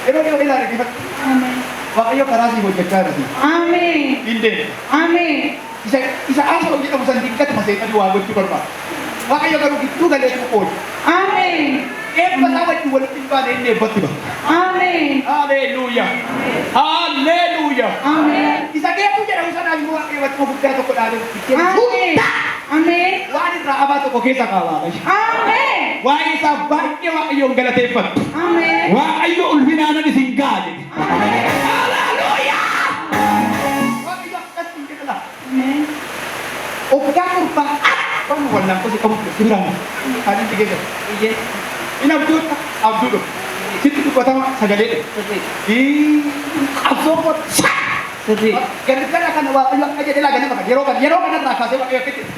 Yeroo yoo ilaalle gifatti. Amen. Waaqayyo karaa sii hojjechaa jirti. Amen. Indee. Amen. Isa asa hojii qabu san dinqatuma seexatu waa gochuu barbaada. Waaqayyo garuu gidduu galee oolu. Amen. Eebba isaa wajjin walitti hin baane inni eebbatti ba'a. Amen. Haleluuyaa. Haleluuyaa. Amen. Isa geeffuu jedhamu sanaaf immoo waaqayyo wattuma guddaa tokko dhaabee Amen. Amen. waan irraa abaa tokko keessa kaawaa. Amen. Waa'ee isaa baay'ee waaqayyoon galateeffatu. Amen. Waaqayyo ulfinaanan isin gaade. Haleluuyaa. Waaqayyo akkas hin jedhala. Amen. Obdaa gurbaa kan wallaan kosi qabu biraan kan inni geessa. Inni abduudha abduudha. Sitti dubbatama sagalee. Qabsoo kota. Gargara kana waaqayyo akka jedhe laaganii bakka yeroo kanarraa kaasee waaqayyo akka jedhe.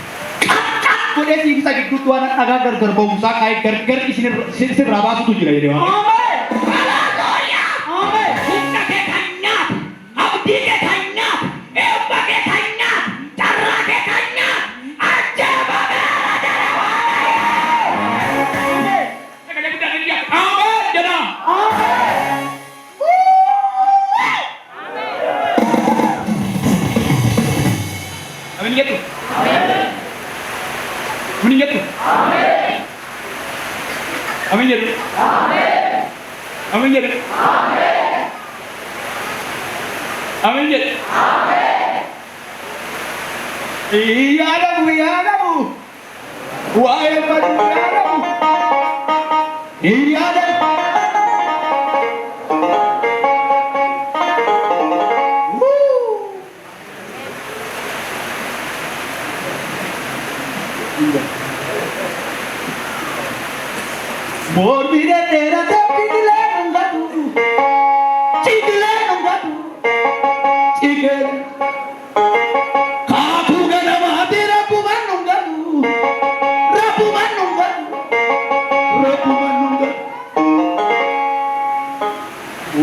Godhee siibisa gidduutti waan dhagaa gargar ba'umsaa kaa'ee gargar isinirraa baasutu jira jedhee waan. Amen. Humna kee kan nyaatu, abdii kee kan nyaatu, eebba kee kan nyaatu, carraa kee kan nyaatu, ajaa'ibameera jedhe Waaqayyo. Sagalee guddaa kan nyaatu. Amen jedhaa. Amin jedhu. Amin jedhu. Amin jedhu. Amin jedhu. Amin jedhu. Yaadamu yaadamu. Waa'ee badu yaadamu. Yaadamu. Morbide tera tepidile nungatu, chigile nungatu, chigile. Kaku gana mahati rapuman nungatu, rapuman nungatu, rapuman nungatu.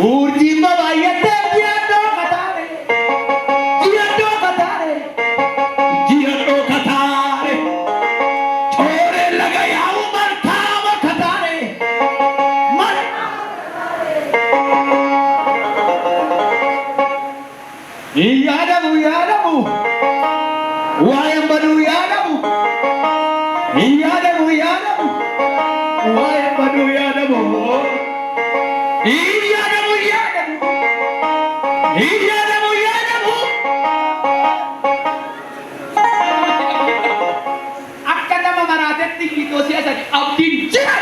Urji mabayate jiado katare, jiado katare, jiado katare. Chore laga yau martama katare. Yadamu yadamu, wayam badu yadamu, yadamu yadamu, wayam badu yadamu, yadamu yadamu, yadamu yadamu. Akka nama maraatetti hiitoo siyaasa abdiin jira.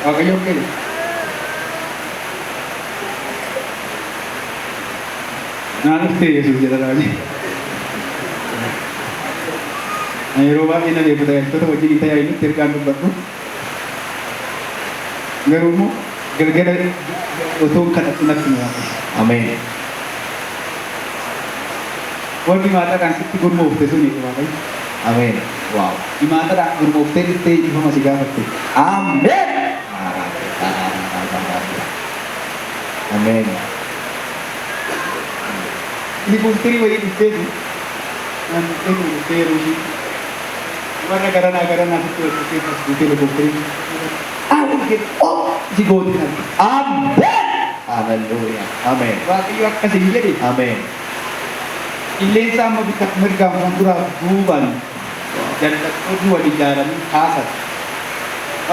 Waaqayyo kene. Naannoftee Yesuus jedhanii. Yeroo baay'ee na beeku tajaajiltoota wajjin tajaajilutti ergaan dubbadhu. Garuu immoo galgala otoo kadhatu natti nu waaqa. Amen. Wanti himaataadhaan sitti gurmoofte suni waaqayyo. Amen. Wow. Himaataadhaan gurmooftee dhiftee ifama si gaafatte. Amen. Amen. Ini bukti wajib dipilih. Nanti bukti rugi. Warna karena itu bukti bukti. Mungkin si godin nanti. Amen. Haleluya. Amen. Waktu yang kasih jadi. Amen. Ilé sama kita mereka mentura buban dan kedua di jalan kasar.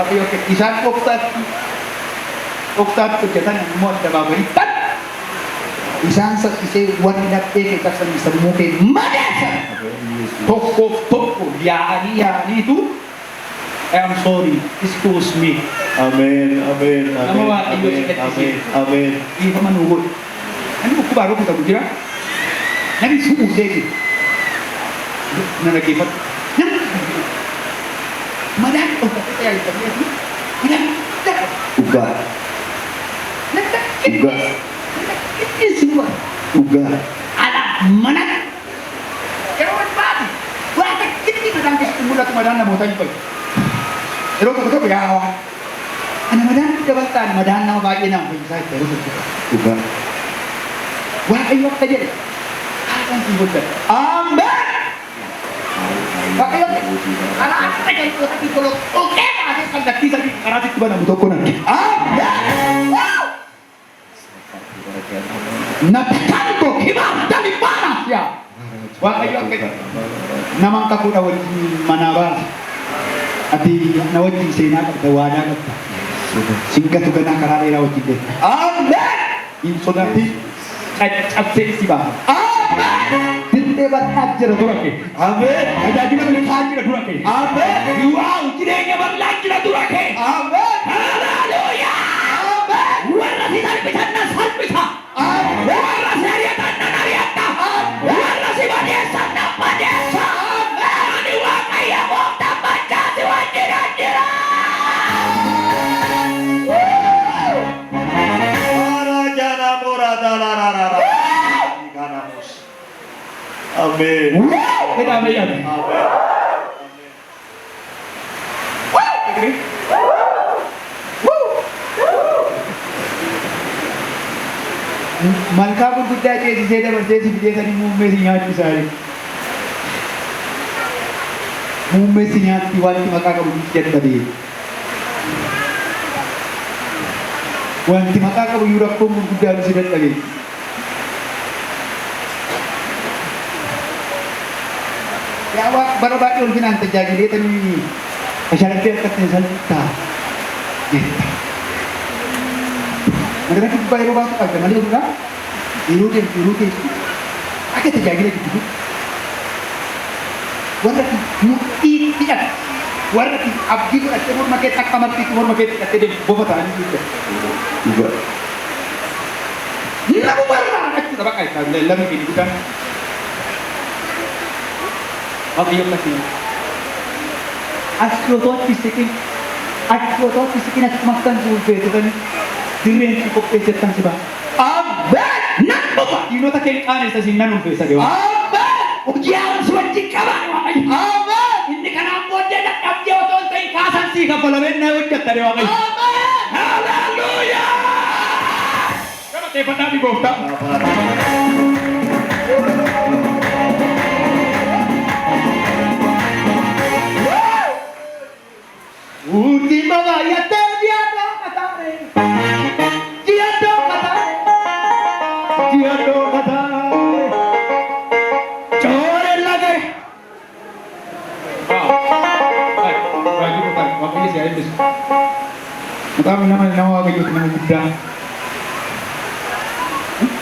Waktu yang kisah Oktat kegiatan yang mau ada baberitan. Isang sa isi wanita kita bisa mungkin madasa. Toko yari itu. I'm sorry, excuse me. Amen. Amen. Nama wa iyo Amen. sikat Amen. isi. Amen. Iya manugod. Ano buku baru kita bicara? Namni su'uuf deebi. Na dhaggeeffatu. Namni madaan dhokatee tajaajiltamee fi madaan Dhugaa. Dhugaa. Dhugaa. ala mana yeroo barbaadu waa takkitti madaan keessatti mul'atu madaan namoota hin fayyadu. Yeroo tokko tokko yaa waa ana madaan dabaltaan madaan nama baay'ee nama fayyisaa itti yeroo tokko Dhugaa. waaqayyo akka jedhe haasaan siin godhan ameen waaqayyo karaa akka jalqoota fi kolokqee baasee kallattii sadii karaa sitti banamu tokko nan ameen Natakando himaaf dali baanaaf yaa waaqayyo akka namaan kakuudha wajjin manaa baasa ati na wajjin seenaa qabda waadaa qabda singatu ganaa karaa dheeraa wajjin deema ameen hin sodaatin caccabsee isi baasa ameen dildee bal'aa jira dura kee ameen tajaajila milkaa jira dura kee ameen waaw jireenya bal'aa jira dura kee ameen haleluuyaa ameen warra si salphisan na salphisa warra si ari'atan nan ari'ata warra si badeessan nan badeessa ani waaqayyo gooftaan machaasi wajjin jira Marajana moradala. Amin. Kita ambil ya. Malkaa gurguddaa ceesisee dabarsee si fidee sanii muummee si nyaachisa. Muummee si nyaatti wanti maqaa qabu jalqabee. Wanti maqaa qabu iyyuu rakkoon gurguddaan si dadhabee. Yaa Waaqa bara baay'ee ulfinaan tajaajileetanii basharattee akkatti salphisaa jetta. Magana gubbaa yeroo baatu qabda malee duraa yeroo deemtu akka tajaajila gidduu warra mudhii hidhata warra abdii godhattee morma keetti akka martiitti morma keetti hidhattee deemtu bofa ta'anii jidda. Dhugaa. Namu barraa achuudha bakka isaa lammi keenya guddaan. Waaqayyo akkasii asxootooti siqin akkuma akkan suulfeessitanii dirreen si qopheessettan si ba'a. Abbaan nan dhufa diinota kee qaanessa siin nan ulfeessa deema. Abbaan hojii haaromsi wajjin qabaan waaqayyo. Abbaan inni kanaan booddee dadhabdee otoo hin ta'in kaasan sii kaffalamee na hojjetta de waaqayyo. Abbaan haleluuyaa. Galateeffadhaa fi gooftaa. Ultima variante diado katare chore lage bagi bukan wakil si ayat itu tapi nama kayu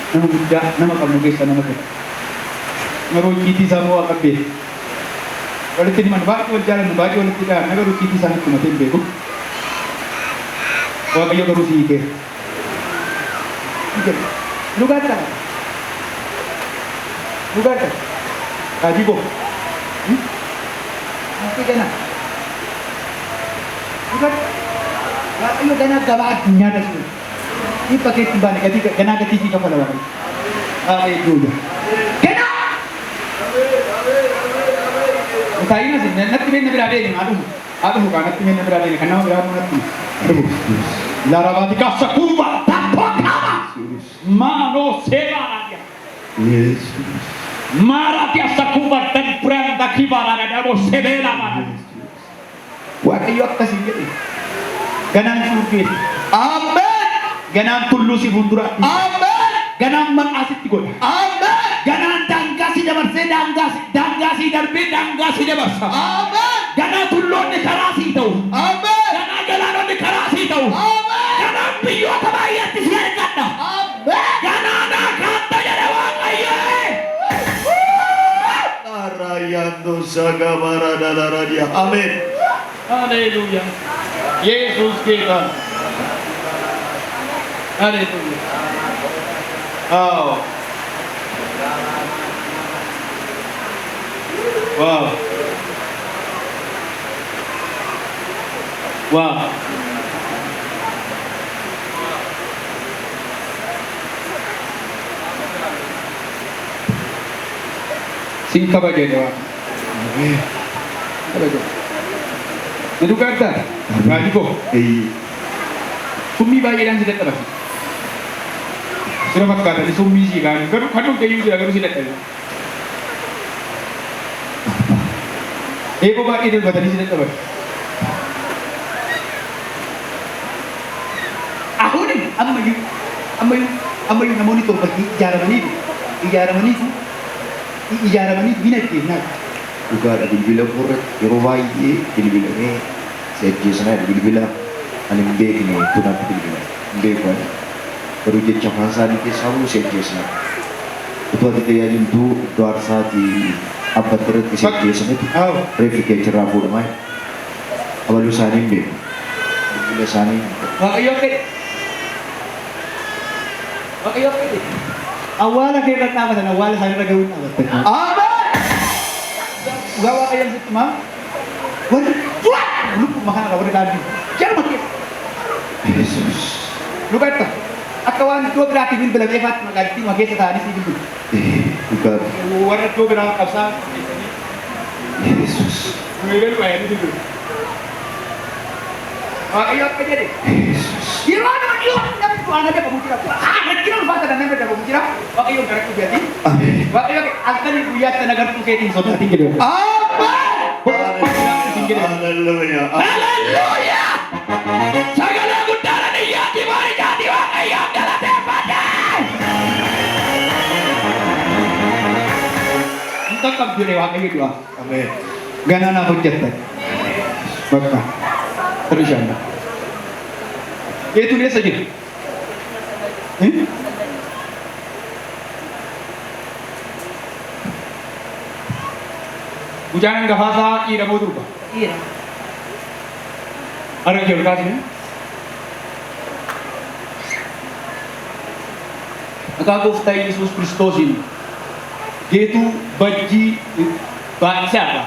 nama Buddha nama kamu guys nama kamu ngaruh kiti sama akabe kalau tidak mana jalan baju kalau tidak ngaruh kiti sangat cuma tembeku wah kayu baru sih ke lu kata kaji bo nanti kena bukan kayu kena gawat nyata sih ini pakai tiba nih ketika kena ketisi kepala orang itu kena tayo na sin nanti men berada ini aduh bukan nanti men berada ini karena berada nanti aduh larabati kasakuba tapakama mano seba dia Yesus. marati asakuba dan beranda kibara dan abo sebela mana wa kayo kasi ganang suki amen ganang tulusi bundura amen ganang manasit tigon amen ganang dangasi dabarse dangasi darbe dangasi dabarsa amen ganang tulon ni karasi tau amen ganang galano ni karasi tau amen ganang biyo tabayat ni siya kata amen ganang nakata ya dewang ayo Arayando sagabara dalaradia. Amin. haleluya Yesus kita haleluya oh Wow. Wow. Sing kabaja dewa. Kabaja. Nadugata. Raji ko. Summi baay'eedhaan si dadhabate. Sira fakkaata ni summii sii kaan garuu kan dhufe iyyuu jira garuu si dadhabe. Eeboo baay'ee darbatanii si dadhabate. Ahuni ammayyuu namoonni torba ijaaramaniitu bina keenyaa. Dhugaadha bilbila irratti yeroo baay'ee bilbilamee si ajjeessanaa bilbila ani hin beekne tunaatti bilbila hin beeku ani garuu jecha afaan isaanii keessaa bulu si ajjeessanaa utuu ati tajaajiltuu iddoo aarsaatii abbatti irratti si ajjeessanitti reeffi keechirraa fuudhamaa abaluu isaanii hin beeku bilbila isaanii Waaqayyo fedhe. Waaqayyo fedhe. Awwaala kee irra dhaabatan awwaala isaanii irra gahuu hin dhaabattan. Amen. Dhugaa Waaqayyoon sitti maa? Warri lubbuma kanarra warri daandii. Jaruma keessa. Yesuus Dhugaadha. Akka waan iddoo biraatti bilbilamee faatti magaalattii ma keessa ta'anii si bilbilu. dhugaadha Warra iddoo biraa qabsaa. Yesuus Meeqan baay'ee bilbilu. Waaqayyo akka jedhe. Yesuus Yeroo namni waan adabamu jira. Rakkina ulfaata kan namni adabamu jira. Waaqayyo garatti beekti. Ameen Waaqayyo halkanii guyyaatti nagartuu keetiin sodaatiin jedhe. Haleluuyaa Haleluuyaa. Sagalee guddaadhaan iyyaatti baay'aati Waaqayyoon galateeffadha. Untuk kabdure Waaqayyo dua. Ameen Gana na hojjetan. Bakka. Terus anda. Itu dia saja. Bujangan gafasa ira mau turba. Iya. Ada yang kasih. Akagufta Yesus Kristus ini. Dia itu bagi bangsa apa?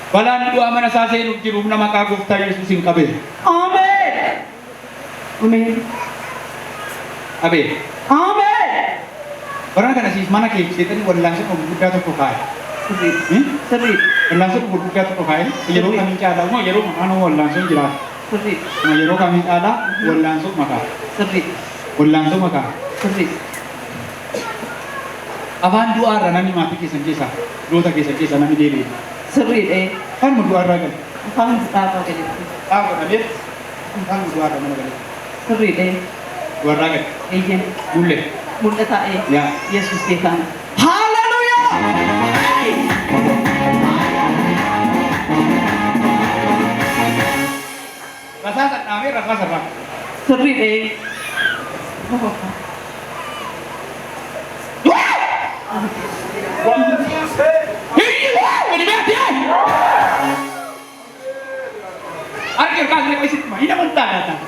Balan dua mana saja yang kirim nama kagufta Yesus ini kabe. Amen. Amen. Abe. Amen. Orang kan sih mana ke kita ni langsung membuka tu profil. Seri. Langsung membuka tu profil. Jero kami ada, mau jero mana langsung jelas. Seri. Mau jero kami ada, langsung maka. Seri. Langsung maka. Seri. Awan dua arah nami mati kisah, dua tak kisah nami dewi. Seri Kan mau dua arah kan? Paham apa gitu. Tahu kan dia? Kan dua arah mana kan? Seri Dua arah kan? Iya. Boleh. Muda tak Ya. Yesus Tuhan. Haleluya. Rasa tak nami rasa serap. Seri Akhir kali ni isi mah, ini mentah datang.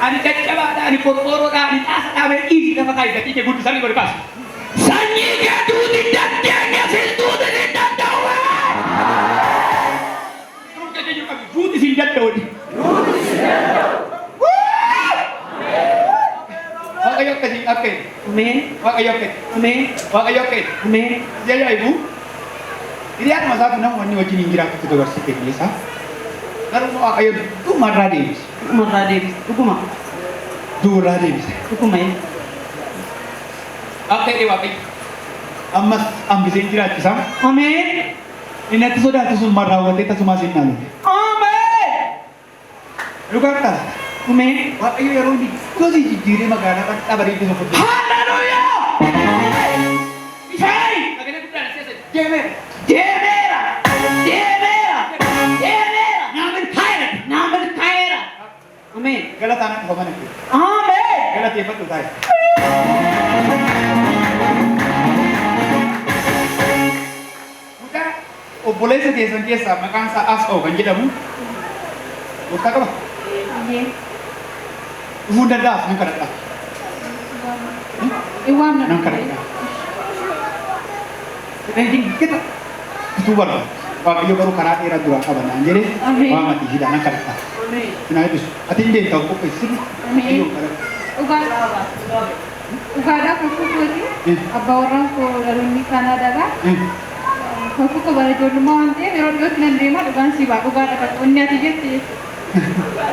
Ani cakap ada, ani poro-poro dah, ani tas dah, ani isi dah pakai, tapi dia butuh saling berkas. Sanyiga tu tidak tiangnya situ tidak tahu. Terus dia juga butuh sinjat daun. Wah kayak kasih apa? Amen. Wah kayak apa? Amen. Wah kayak apa? Amen. Dia ya ibu. Ini ada masalah pun orang wajib ngira kita bersih biasa. Kalau mau kayak tu marah dia. Marah Davis. Hukum apa? Dua dia. Hukum apa? Oke dia wakai. Amas ambil sinjira kisah. Amen. Ini tu sudah tu semua rawat kita semua sinan. Amen. Lu kata, Amen. wah ayo ya Rudi, kau sih jiri magana kan kabar itu semua. Haleluya. Isai. Agaknya tu dah selesai. Demera. Demera. Namen kaya. Amen. Galat anak kau mana? Amen. Galat apa tu tay? Bukan, oh boleh saja sentiasa makan sa aso kan kita mu. Bukan apa? Iya. Muda dah, nak kerja. Iwan Nak kerja. Kita itu baru. Waaqayyo garuu karaa dheeraa dura qabanaan jedhee Ameen. waa mati hidhaan akka dhaqaa. Ameen. Sinaa eebbis. Ati hin deemtaa qopheessin. Ameen. Dhugaadhaa kakuu kooti. Abbaa warraan koo dhaloonni Kaanaadaadha. Kakuu koo bara ijoollummaa waan ta'eef yeroo dhiyootti nan deema dhugaan si ba'a dhugaadha kan onni ati jette jechuudha.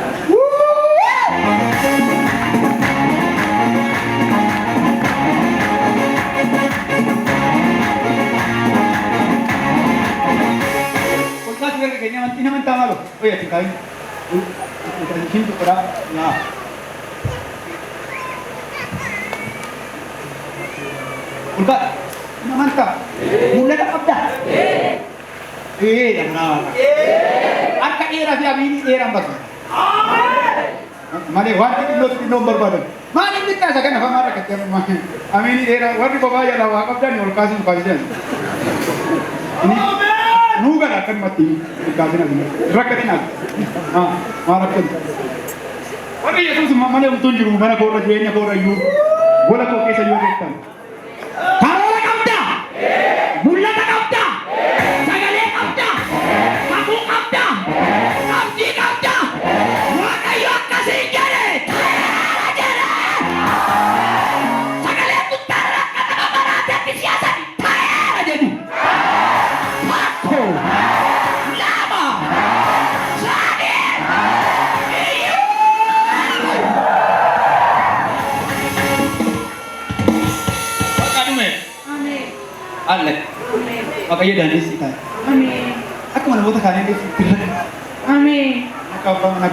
Kolkaas gara keenya wanti nama ta'a maaloo. Oye ati kaayi. Hindu qodaa yaa. Kolkaa nama ta'a. Mul'ata qabdaa. Dhamnaa. Akka dheeraa fi abiinii dheeraan barbaada. Malee wanti xinnoo barbaadan. Maaliif bittaa isa kana famaa rakkattee abiinii dheeraa warri bobaa jalaa waa qabdan ol kaasuun kaasisan. Nuu gala akkanumatti kaasina rakkatinaaf. Maa rakkatu. Warri Yesuus malee utuu hin jiru mana koorra jireenya koorra iyyuu gola koo keessa yoo beektan. Karoora qabda. Mul'ata qabda. Sagalee qabda. Kakuu qabda. Abdii qabda. Waaqayyo akkasii jedhe. Taa'eera jedhe. Sagalee guddaarra akka nama maraateetti siyaasa taa'eera jedhu. Tokko. Lama. Sadii. Kadhume. Ameen. Alle. Ameen. Waaqayyo daandii si ta'a. Ameen. Akkuma namoota kaanii itti irra. Ameen. Akka abbaa mana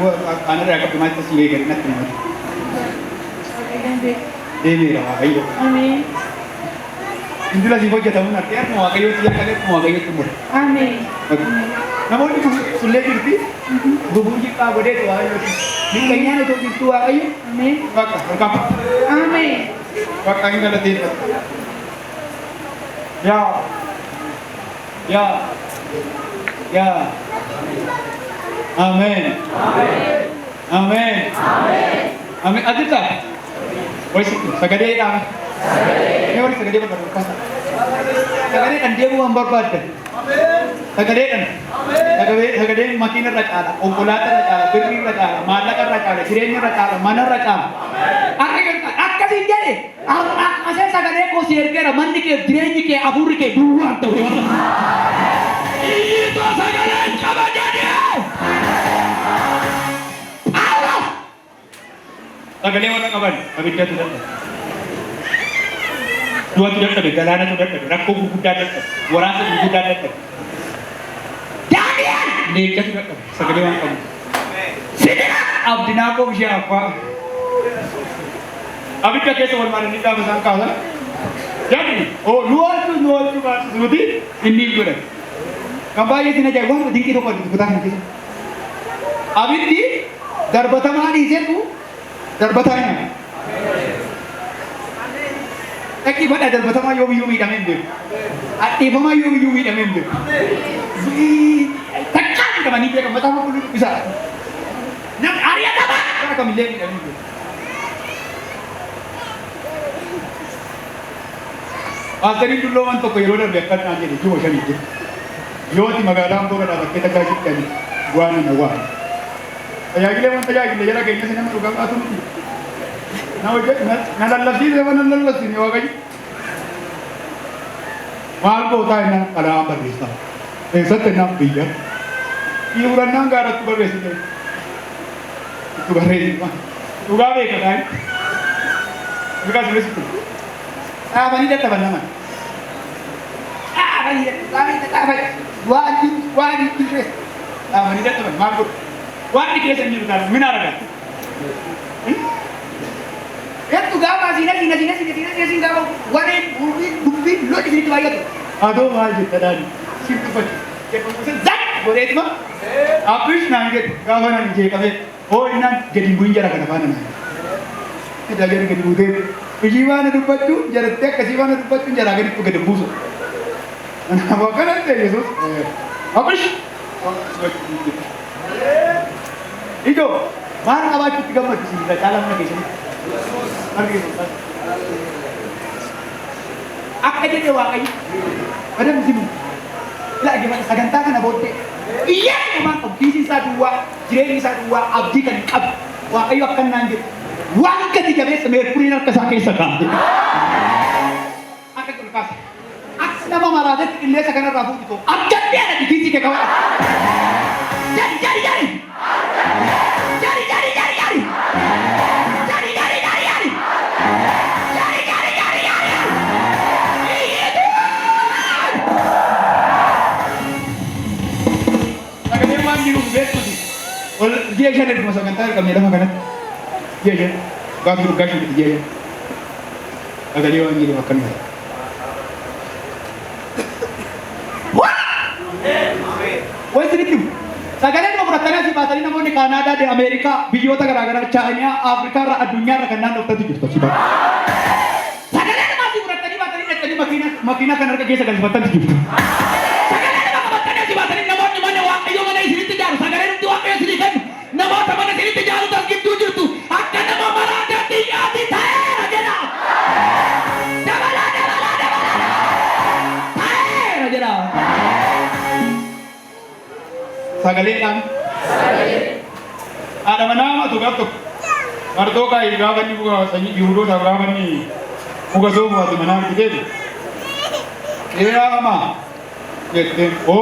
aanarraa qabdu maalitti asii eegale natti namatti. Waaqayyoon beeku. Deemeera Waaqayyo. Ameen. Indila si hojjetamuun argee akkuma Waaqayyootti jalqabee akkuma Waaqayyootti mura. Ameen. Namoonni kun sullee jirti. Bubuu jiqqaa godheetu Waaqayyooti. Miidhagnyaan otoo jirtu Waaqayyo. Ameen. Bakka harkama. Ameen. Bakka hin galateeffatu. Yaa. Yaa. Yaa. Ameen. Ameen. Ameen. Adita. Wasitti sagaleedhaan. Mee warri sagalee barbaadu. Sagaleedhaan deemuu waan barbaaddan. Sagaleedhaan. Sagaleen makiina irra caala, konkolaataa irra caala, birrii irra caala, maallaqa irra caala, jireenya irra caala, mana irra caala. Akkasiin jedhe. Asee sagalee koo si ergeera manni kee jireenyi kee afuurri kee duwwaan ta'u. Iyyitoo sagaleen qaba jedhee. Phaawulos. Sagalee warra qaban abiddatu dadhabe. Du'atu dadhabe, galaanatu dadhabe, rakkoo gurguddaa dadhabe, waraansa gurguddaa dadhabe. Daani'el. Leencatu dadhabe, sagalee waan qabu. Sidira. Abdinaa koo ishee abbaa. Abidda keessa wal maalanii gaafa isaan kaasan. Jadi, nu oolchu baatu nuti inni hin godhan. Kan baay'ee sin ajaa'ibu waan dinqii tokko argitu kutaa kana keessa. Abiddi darbatamaa dhiiseetu darbataa hin hafu. Dhaqqii badhaa darbatamaa yoo biyyuu miidhamee hin beeku. Addeeffamaa yoo biyyuu miidhamee hin beeku. Takkaan hidhamanii beekan mataa qulqulluu isaa. Namni ari'atama. Kana kamillee miidhamee hin beeku. Paastariin dullooman tokko yeroo darbe akkanaan jedhe juma shanii jedhe. Yooti magaalaan boora dhaabattee tajaajiltanii waan na waan. Tajaajileewwan tajaajille jala keenya nama dhugaa baatu miti. Na lallabsiise waan na lallabsiine waaqayyo. Maal gootaa innaan qalaa barreessaa. Eessatti innaan biyya. Dhiirannaan gaaratti barreessite. Itti barreessite. Dhugaa beeka taa'e. Dhugaa sirreessitu. Dhaabanii dadhaban nama. Dhaabanii dadhaban. Waan itti keessa. Dhaabanii dadhaban maal godhu? Waan itti keessa hin jiru taa'an mina argaa. Yattu gaafa asiin gaafa warreen dubbiin lolli isinitti baay'atu. Adoo maal jetta daani? Siin dubbatu. Zak godheetuma. Abbish naan jedhu gaafa naan jeeqamee. Hoo innaan gadi bu'in jara kana faana naan. Tajaajila gadi buutee. Hojii waan dubbachuu jarattee akkasii waan dubbachuu jaraa gadi gadi buusu. Kanaafuu akkanatti Yesuus Abbish. Ijoo maal qabaachuutti gammadu sibiila caalaa mana keessatti. Akka jedhe Waaqayyo. Badam simu. Ilaa gimana sagantaa kana booddee. Iyyaa dhumaan ofiisi isaa duwwaa, jireenyi isaa duwwaa, abdii kan hin qabu. Waaqayyo akkan naan jedhe. Waan gadi jabeessa meerkuriin harka isaa keessa kaa'e. Akka jiru kaasa. Akka nama maraatetti qilleensa kanarraa fuudhitu. Akka dheera dikiisii kee qabata. Jari jari jari. Jari jari jari jari. Jari jari jari jari. Jari jari jari jari. Sagalee waan jiru beektuti. Ol ji'a shan eduma sagantaa qabnee lafa kanatti. Ji'a shan. Gaafa urgaa shan ji'a shan. Sagalee waan jiru akkanuma. Wanti nitti sagaleen mafurattanii asii baatanii namoonni Kaanaadaa de Ameerikaa biyyoota garaagaraa Chaayinaa Afrikaa irraa addunyaa irra kan naannooftatu jirtu asii baata. Sagaleen asii fudhattanii baatanii dhaqanii makiinaa kan harka keessa galfatanii jirtu. Sagaleen nama qabatanii asii baatanii namoonni mana Waaqayyoo mana isinitti ijaaru sagaleen nuti Waaqayyo isinii kennu namoota mana isinitti ijaaru tas gidduu jirtu akka nama maraatatti yaati ta'eera jedha. Dabalaa dabalaa dabalaa ta'eera jedha. Sagaleen ada mana tu gap tu marto ka gaafa ni buka sanyi Yihudoota gaafa ni buka soofu ati mana argite ama jette o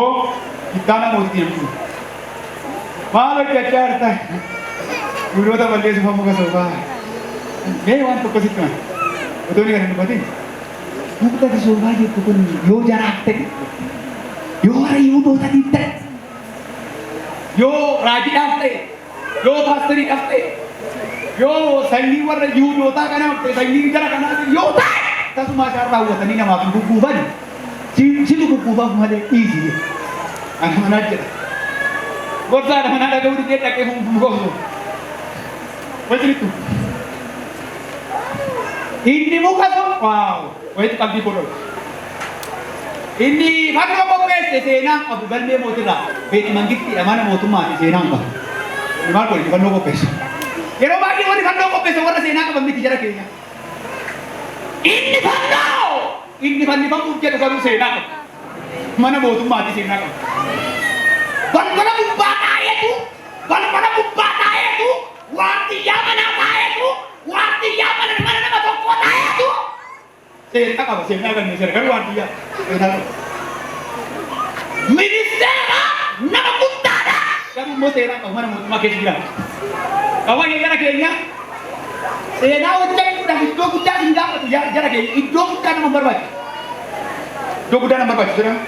kitana mootii namtu maal hojjechaa jirta Yihudoota balleessuuf muka soofaa mee waan tokko sitti mana otoo ni kan hin dubbatin mukti soofaa jettu kun yoo jaraaf ta'e yoo warra Yihudootatiif ta'e Yo rajiidhaaf ta'e, yoo paastariidhaaf ta'e, yoo sanyii warra Yihuudootaa kanaaf ta'e, sanyii jara kanaaf yoo ta'e, tasuma isaan raawwatanii namaaf hin gugguufan. Situ gugguufaaf malee dhiisi. Ana manaa jedha. Gorsaadha manaa dhaga'uu dhiisee dhaqee mukoofsu. Wajjiritu. Inni muka sun waaw wayitti qabdii godhatu. Inni fannoo qopheesse seenaan qabu galmee mootirraa beekni mangittiidha mana mootummaati seenaan qabu. Inni maal godhe fannoo qopheesse. Yeroo baay'ee warri fannoo qopheesse warra seenaa qaban miti jara keenya. Inni fannifamuuf jedhu garuu seenaa qabu. Mana mootummaati seenaa qabu. Balbala gubbaa taa'eetu waardiyyaa manaa taa'eetu waardiyyaa mana nama tokkoo taa'eetu. Seenaa qaba seenaa galmee seera garuu waardiyyaa seenaa qaba. Ministeera nama guddaadha. Garuu immoo seenaa qabu mana mootummaa keessa jira. Qabayyee jara keenya seenaa hojjechuudhaaf iddoo guddaa hin gaafatu jara keenya iddoo guddaa nama barbaadu. Iddoo guddaa nama barbaadu jedhama.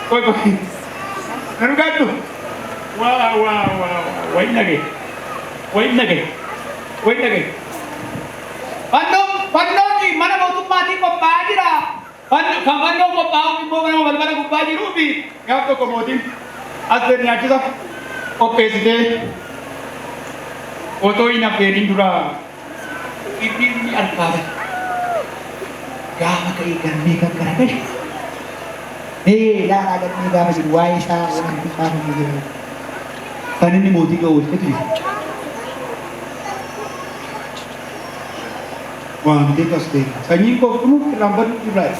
Koi. Nanu gaddu. Wayin nage. Fannoon mana mootummaatiin qophaa'aa jira. Kan fannoon qophaa'u immoo mana balbala gubbaa jiruu fi gaaf tokko mootiin as nyaachisa qopheessitee otoo hin affeerin dura inni alfaaba. Gaafa ka'ee galmee kan garagalche. Laalaa galmee gaafa jiru waa'ee isaa wanti isaa hin jiru. Kan inni mootii ga'u hojjetu jira. Waan deekas ta'e sanyiin koo kunuun irraan baduu irraa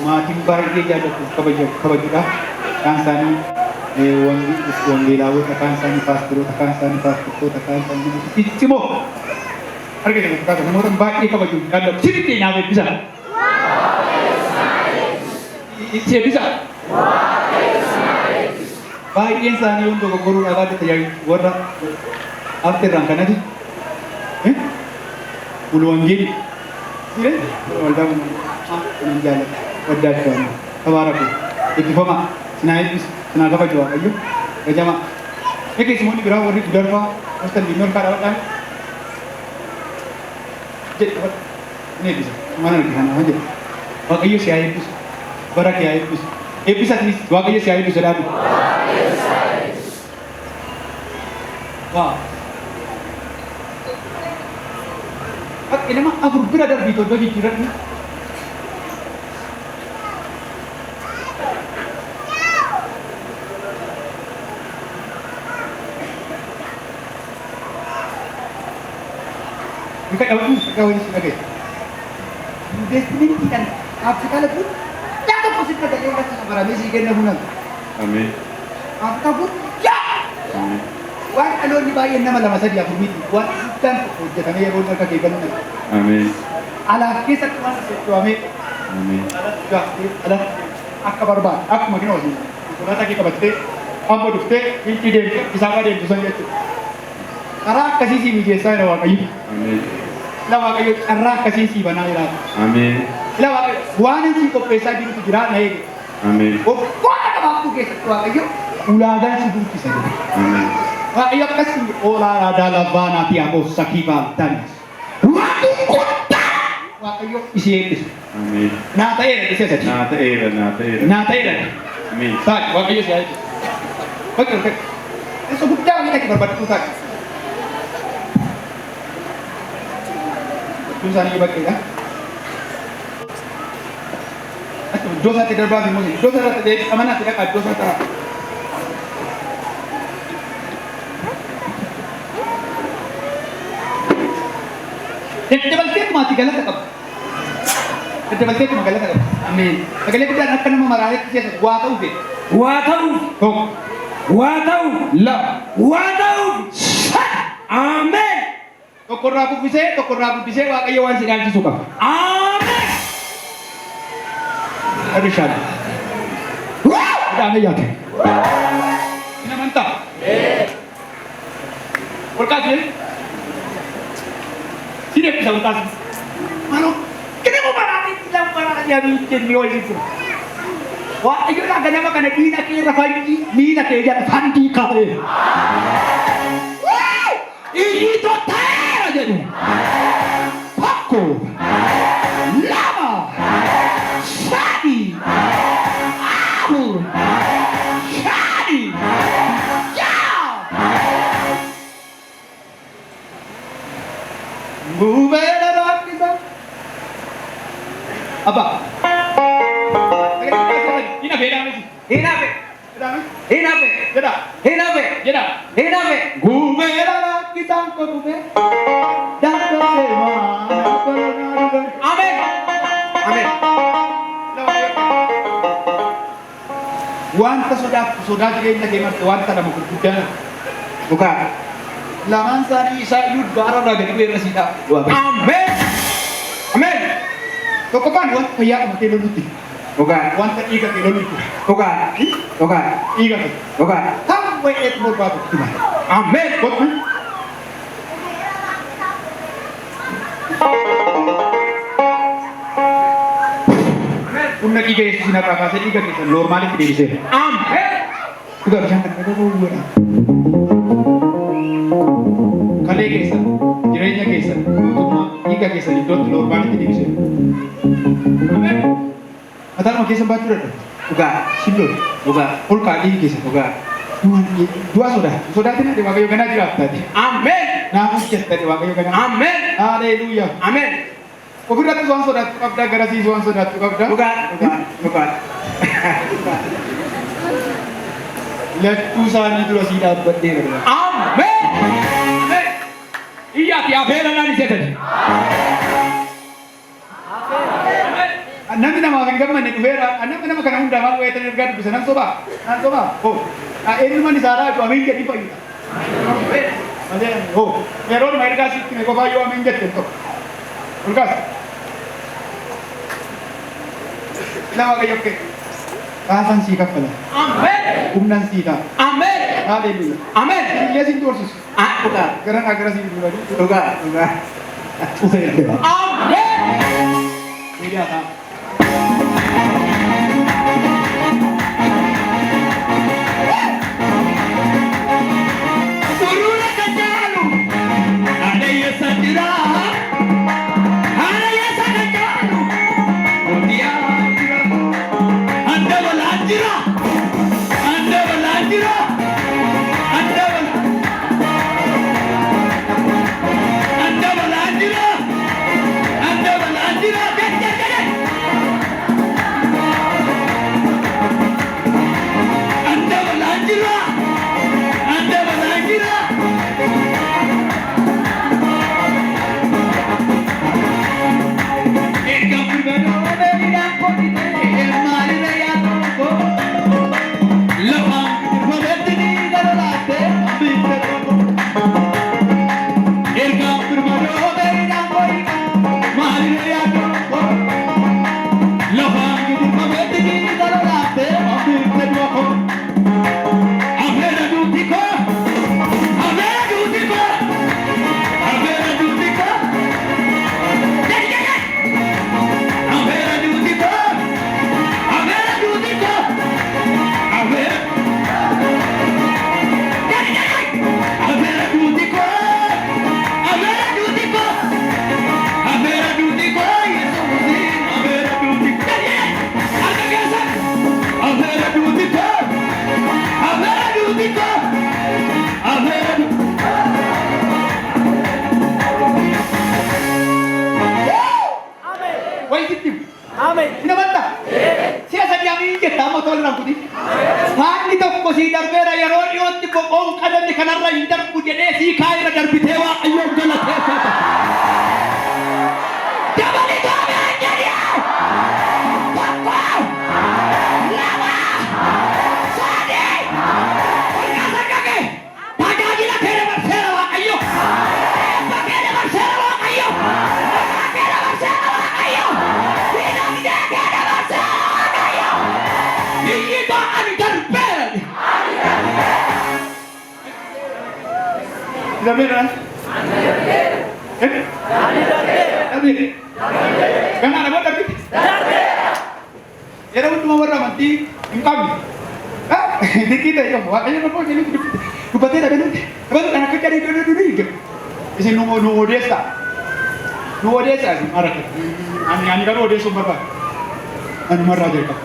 maatiin baay'ee jaallatuuf kabajuudhaaf kaan isaanii wangeelaawota kaan isaanii paasteroota kaan isaanii paastortoota kaan isaanii ciccimoo argite fakkaata namoota baay'ee kabajuuf jaallatu sirriitti nyaaf eebbisa. Itti eebbisa. Baay'een isaanii hundi dogoggoruudhaaf adda tajaajilu warra afterraan kanatti ulwangeeli waldaa nan jaallata waddaachaa tabaaraku eebbifama sinaa eebbis sinaa kabaju waaqayyo gajama eegeessimoonni biraa warri gudarfaa hostan diinni ol kaadhawadhaan jedhe ni eebbisa mana argisanaa jedhe waaqayyo si haa eebbisu bara kee haa eebbisu eebbisatiis waaqayyo si haa eebbisu jedhaatu. Waaw. Akka nama afur bira darbii tokko jijjiiradhu. Bukan kau ini sebagai. Investment kan आप sekali pun jangan positif ada yang kata barang ini kena guna. Amin. Apa pun ya. Amin. Wan alor ni bayan nama lama saja aku miti. Wan dan kerja kami yang boleh kaki benar. Amin. Ala kisah tuan suami. Amin. Ala akka barba ak magino ni. Kuna ta ki kabate ambo dufte inti de kisaba de dusan yetu. Kara kasi si mi jesa na wakai. Amin. La wakai kara kasi si bana ira. Amin. La wakai wanan si ko pesa di tu gira naik. Amin. O kota ka waktu ke wakai uladan si du kisah. Amin. Wakai kasi ola ada labana tiago sakiba tanis. Waktu kota wakai isi itu. Amin. Nata era isi saja. Nata era. Nata era. Amin. Tak wakai isi itu. Okey. Eso bukan kita berbuat tu tak. Dosa ni bagi kan? Atau dosa tidak berbagi mungkin. Dosa tidak amanah tidak ada dosa tak. Tebal tu mati galah tak. Tebal tu mati galah tak. Amin. Kalau kita nak kena memarah itu siapa? Gua tahu ke? Oh. La. Amin. Tokor rabu bisa wa kayo wan sinan si suka. Amin. Ada syad. Ada ane yake. Ina mantap. Berkat ni. Sini bisa utas. Mano, kenapa marah ni dalam marah dia ni jenio itu. Wah, ayo lah ganyan makan di nak kira fanti, ni nak kira fanti kau. Ini total aja nih. Paku, lama, sadi, abu, sadi, ya. Bubera kita. Apa? Ina beda mesti. Hina pe. Jeda. Gubera kita ko tube. Dan sema. Amin. Wanta sudah juga lagi mas wanta na mukul kuda. Bukan. Laman sani isa yud bara na gani bera sida. Amin. To kapan wan paya mati luluti. Bukan. Wanta iga ke luluti. Bukan. Iga ke. Bukan. Tam we et mo babu tiba. Amin. Bot man. Unna iga itu sina kakak saya iga kita normal itu bisa. Amin. Juga jangan ada buat. Kale kesa, jirainya kesa, untuk iga kesa itu normal itu bisa. Amin. Atau mau kesa batu ada? Bukan. Simbol. Bukan. Ulka ini kesa. Bukan. Dua sudah tidak diwakil kena juga tadi. Amin. Nah, ujian tadi wakil kena. Amin. Haleluya. Amin. Kau tu suan sudah tukar garasi suan sudah tukar. Bukan. Lihat usaha itu lah tidak berdiri. Amin. Iya tiap hari nanti saya tadi. Nanti nama akan gaman itu vera. Anak nama kena undang aku itu negara bisa nang soba. Oh, ini mana di sana itu amin jadi pagi. Ada. Oh, meron mai kasih kini kau bayu amin jadi tu. Ulkas. Nama kayak ke. Kasan sikap pula. Amin. Umnan sikap. Amin. Haleluya. Amin. Dia sih turus. Bukan. Kerana agak sih dulu lagi. Bukan. Usai dia. Amin. Ini apa? Turunlah ke jalan. Ada yang sedih. Ada yang sangat jauh. Mutia. Anda berlanjut. Anda berlanjut. darbu jedhee sii kaayira darbitee waaqayyoon galateeffata. Dabali Itoophiyaan jedhee tokko lama sadii olkaa saggage tajaajila kee dabarseera waaqayyo eebba kee dabarseera waaqayyo maqaa kee dabarseera waaqayyo dinagdee kee dabarseera waaqayyo biyyi koo ani darbeera. Darbeera. Darbeera. Ganaa nama darbite. Yeroo hundumaa warra amantii hin qabne. Dikkii ta'e qabu waaqayyo nama hojii dubbatee dhabeetti dhabeetti kan akka jedhee duduu isin nu odeessaa. Nu odeessaa isin mara kee. Ani garuu odeessuun barbaadu. Ani marraa jalqaba.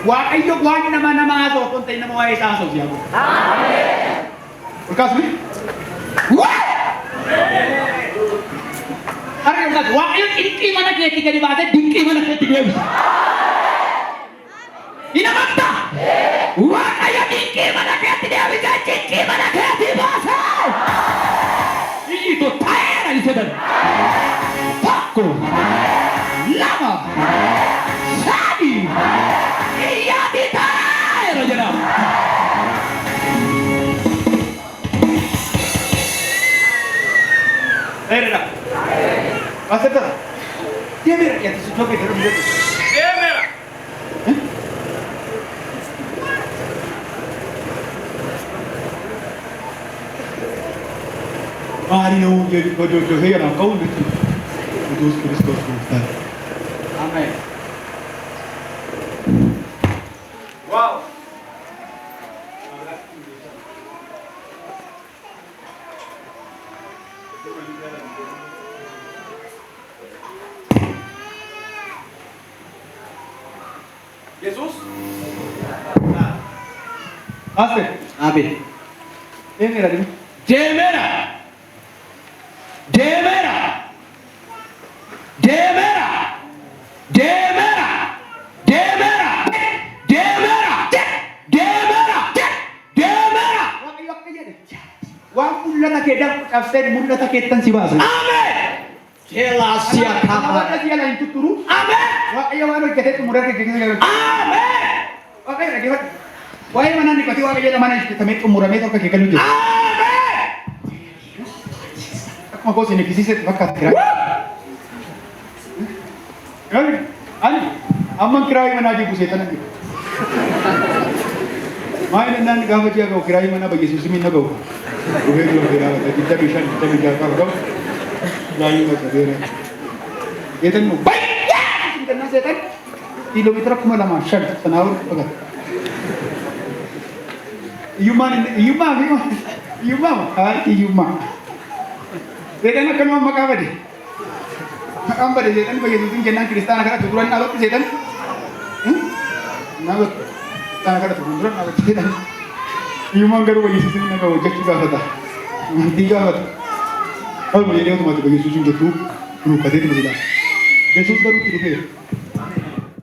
Waaqayyo waan nama haasa'u otoo hin ta'in nama waa'ee isaa haasa'u siyaa godhu. Olkaas mi? Harri olkaas waaqayyo dinqii mana keetti gadi baasee dinqii mana keetti deebisa. Hin amantaa? Waaqayyo dinqii mana keetti deebisee dinqii mana keetti baasee. Biyyi too ta'eera isa dhala. Tokko lama sadii biyyaatti ta'eera jedhama. Era. Acepta. Tiene ya te supo que te lo digo. Tiene. Mario, yo he ganado con Dios Cristo. Amén. Wow. Jesús. Hace. Amen. Mira, dime. Demera. Demera. Demera. Demera. Demera. Demera. Demera. Demera. Waan mul'ata kee darbu cabsee mul'ata keettan si baasu. Amen. Jelasia Akka kama. siya lang tuturu. Amen. Waaqayyo waan hojjetee xumuraa kee keessa Amen. Waaqayyo dhaggeeffadhu. Waa'ee mana inni qotii waaqayyo mana hojjetamee xumuramee tokko kee galu jira. Amen. Akkuma koo isin eeggisiisetti fakkaata kiraa. Ani amman kiraayii manaa jiru seetan jiru. Maal innaan gaafa ji'a ga'u kiraayii manaa bayyeessuus min na ga'u. Dhufee jiru kiraa bakka 25 gaafa ga'u. Kiraayii bakka beera. Seetan nu baay'ee siidannaa seetan kiiloomeetira 2,500 sanaa ol dhugata. Iyyummaa. Seetan akkanuma maqaa bade. Maqaan bade seetan bayyeessuusin jennaan kiristaana kadhatu duran dhaabatti seetan. Dhaabatti. Kiristaana kadhatu duran dhaabatti seetan. Iyyummaan garuu bayyeessuusin na ga'u hojjechuu gaafata. Amantii gaafata. Qalma jedhee otomaatii bayyeessuusin jettuu ruukkateetu na jedhaa. Yesuus garuu itti dhufeera.